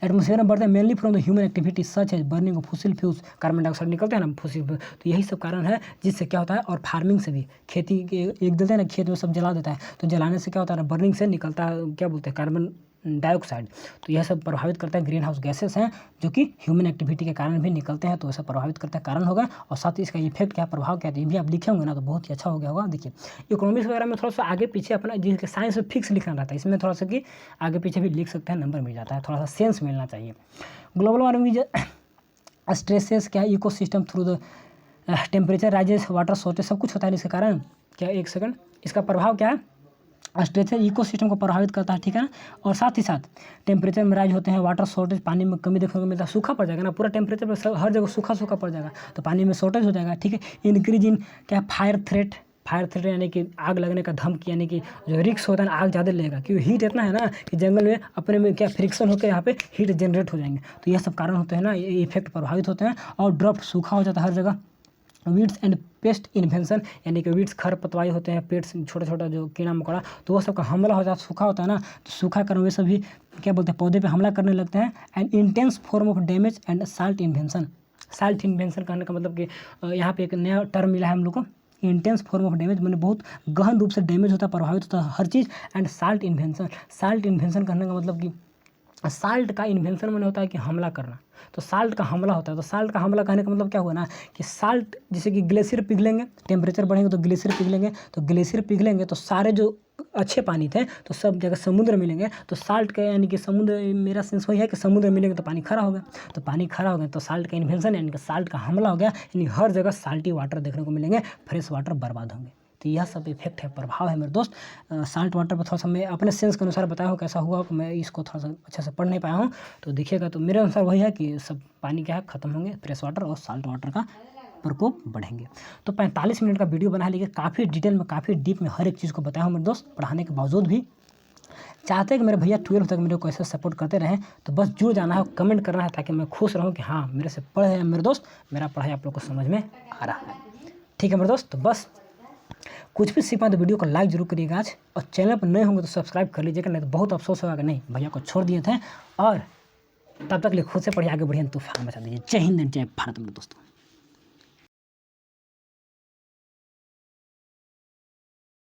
एटमोसफेयर में बढ़ते हैं mainly from the human activity such as burning of fossil fuels, carbon dioxide निकलते हैं ना फॉसिल, तो यही सब कारण है जिससे क्या होता है। और फार्मिंग से भी, खेती के एक देते हैं ना, खेत में सब जला देता है, तो जलाने से क्या होता है, बर्निंग से निकलता है क्या बोलते हैं कार्बन डाइऑक्साइड, तो यह सब प्रभावित करता है। ग्रीन हाउस गैसेस हैं जो कि ह्यूमन एक्टिविटी के कारण भी निकलते हैं, तो ऐसा प्रभावित करता है, कारण होगा। और साथ ही इसका इफेक्ट क्या, प्रभाव क्या है, ये भी आप लिखे होंगे ना तो बहुत ही अच्छा हो गया होगा। देखिए इकोनॉमिक्स वगैरह में थोड़ा सा आगे पीछे अपना जिसके साइंस में फिक्स लिखना रहता है, इसमें थोड़ा सा कि आगे पीछे भी लिख सकते हैं, नंबर मिल जाता है, थोड़ा सा सेंस मिलना चाहिए। ग्लोबल वार्मिंग स्ट्रेसेस क्या है, ecosystem through the temperature rises, water shortage, सब कुछ होता है इसके कारण। क्या एक सेकंड, इसका प्रभाव क्या है, स्ट्रेचर इकोसिस्टम को प्रभावित करता है, ठीक है ना। और साथ ही साथ टेम्परेचर में राइज होते हैं, वाटर शॉर्टेज, पानी में कमी देखने को मिलता है, सूखा पड़ जाएगा ना, पूरा टेम्परेचर पर हर जगह सूखा सूखा पड़ जाएगा, तो पानी में शॉर्टेज हो जाएगा, ठीक है। इंक्रीज इन क्या फायर थ्रेट, फायर थ्रेट यानी कि आग लगने का धमकी, यानी कि जो रिक्स होता है ना आग ज़्यादा लगेगा, क्योंकि हीट इतना है ना कि जंगल में अपने में क्या फ्रिक्शन होकर यहाँ पे हीट जनरेट हो जाएंगे, तो यह सब कारण होते हैं ना, ये इफेक्ट प्रभावित होते हैं। और ड्रॉफ्ट सूखा हो जाता है हर जगह, वीड्स एंड पेस्ट इन्फेक्शन, यानी कि वीड्स खरपतवार होते हैं, पेट्स छोटा छोटा जो कीड़ा मकोड़ा, तो वो सबका हमला हो जाता है, सूखा होता है ना, तो सूखा कारण वे सभी क्या बोलते हैं पौधे पे हमला करने लगते हैं। And intense form of damage and salt infection. Salt infection कहने का मतलब कि यहाँ पे एक नया टर्म मिला है हम लोग को, इंटेंस फॉर्म ऑफ डैमेज, मैंने बहुत गहन रूप से डैमेज होता है, प्रभावित होता है हर चीज़। And salt infection, salt infection करने का मतलब कि साल्ट का इन्वेंशन मैंने होता है कि हमला करना, तो साल्ट का हमला होता है। तो साल्ट का हमला कहने का मतलब क्या हुआ ना कि साल्ट जैसे कि ग्लेशियर पिघलेंगे, टेम्परेचर बढ़ेंगे तो ग्लेशियर पिघलेंगे, तो ग्लेशियर पिघलेंगे तो सारे जो अच्छे पानी थे तो सब जगह समुद्र मिलेंगे, तो साल्ट का यानी कि समुद्र, मेरा सेंस वही है कि समुद्र मिलेंगे तो पानी खरा हो गया, तो पानी खरा हो गया तो साल्ट का इन्वेंशन यानी कि साल्ट का हमला हो गया, यानी हर जगह साल्टी वाटर देखने को मिलेंगे, फ्रेश वाटर बर्बाद होंगे। तो यह सब इफेक्ट है, प्रभाव है मेरे दोस्त साल्ट वाटर पर। थोड़ा सा मैं अपने सेंस के अनुसार बताया हूँ कैसा हुआ, मैं इसको थोड़ा सा अच्छे से पढ़ नहीं पाया हूँ, तो देखिएगा तो मेरे अनुसार वही है कि सब पानी क्या है खत्म होंगे, फ्रेश वाटर और साल्ट वाटर का प्रकोप बढ़ेंगे। तो 45 मिनट का वीडियो बना, लेकिन काफ़ी डिटेल में, काफ़ी डीप में हर एक चीज़ को बताया हूँ मेरे दोस्त, पढ़ाने के बावजूद भी चाहते हैं कि मेरे भैया 12 तक मेरे को ऐसे सपोर्ट करते रहें, तो बस जुड़ जाना है, कमेंट करना है, ताकि मैं खुश रहूँ कि हाँ मेरे से पढ़े हैं मेरे दोस्त, मेरा पढ़ाई आप लोग को समझ में आ रहा है। ठीक है मेरे दोस्त, तो बस कुछ भी सीखा तो वीडियो को लाइक जरूर करिएगा आज, और चैनल पर नए होंगे तो सब्सक्राइब कर लीजिएगा, नहीं तो बहुत अफसोस होगा कि नहीं भैया को छोड़ दिए थे। और तब तक लिए खुद से पढ़िए, आगे बढ़िए, तूफान मचा दीजिए। जय हिंद, जय भारत मेरे दोस्तों।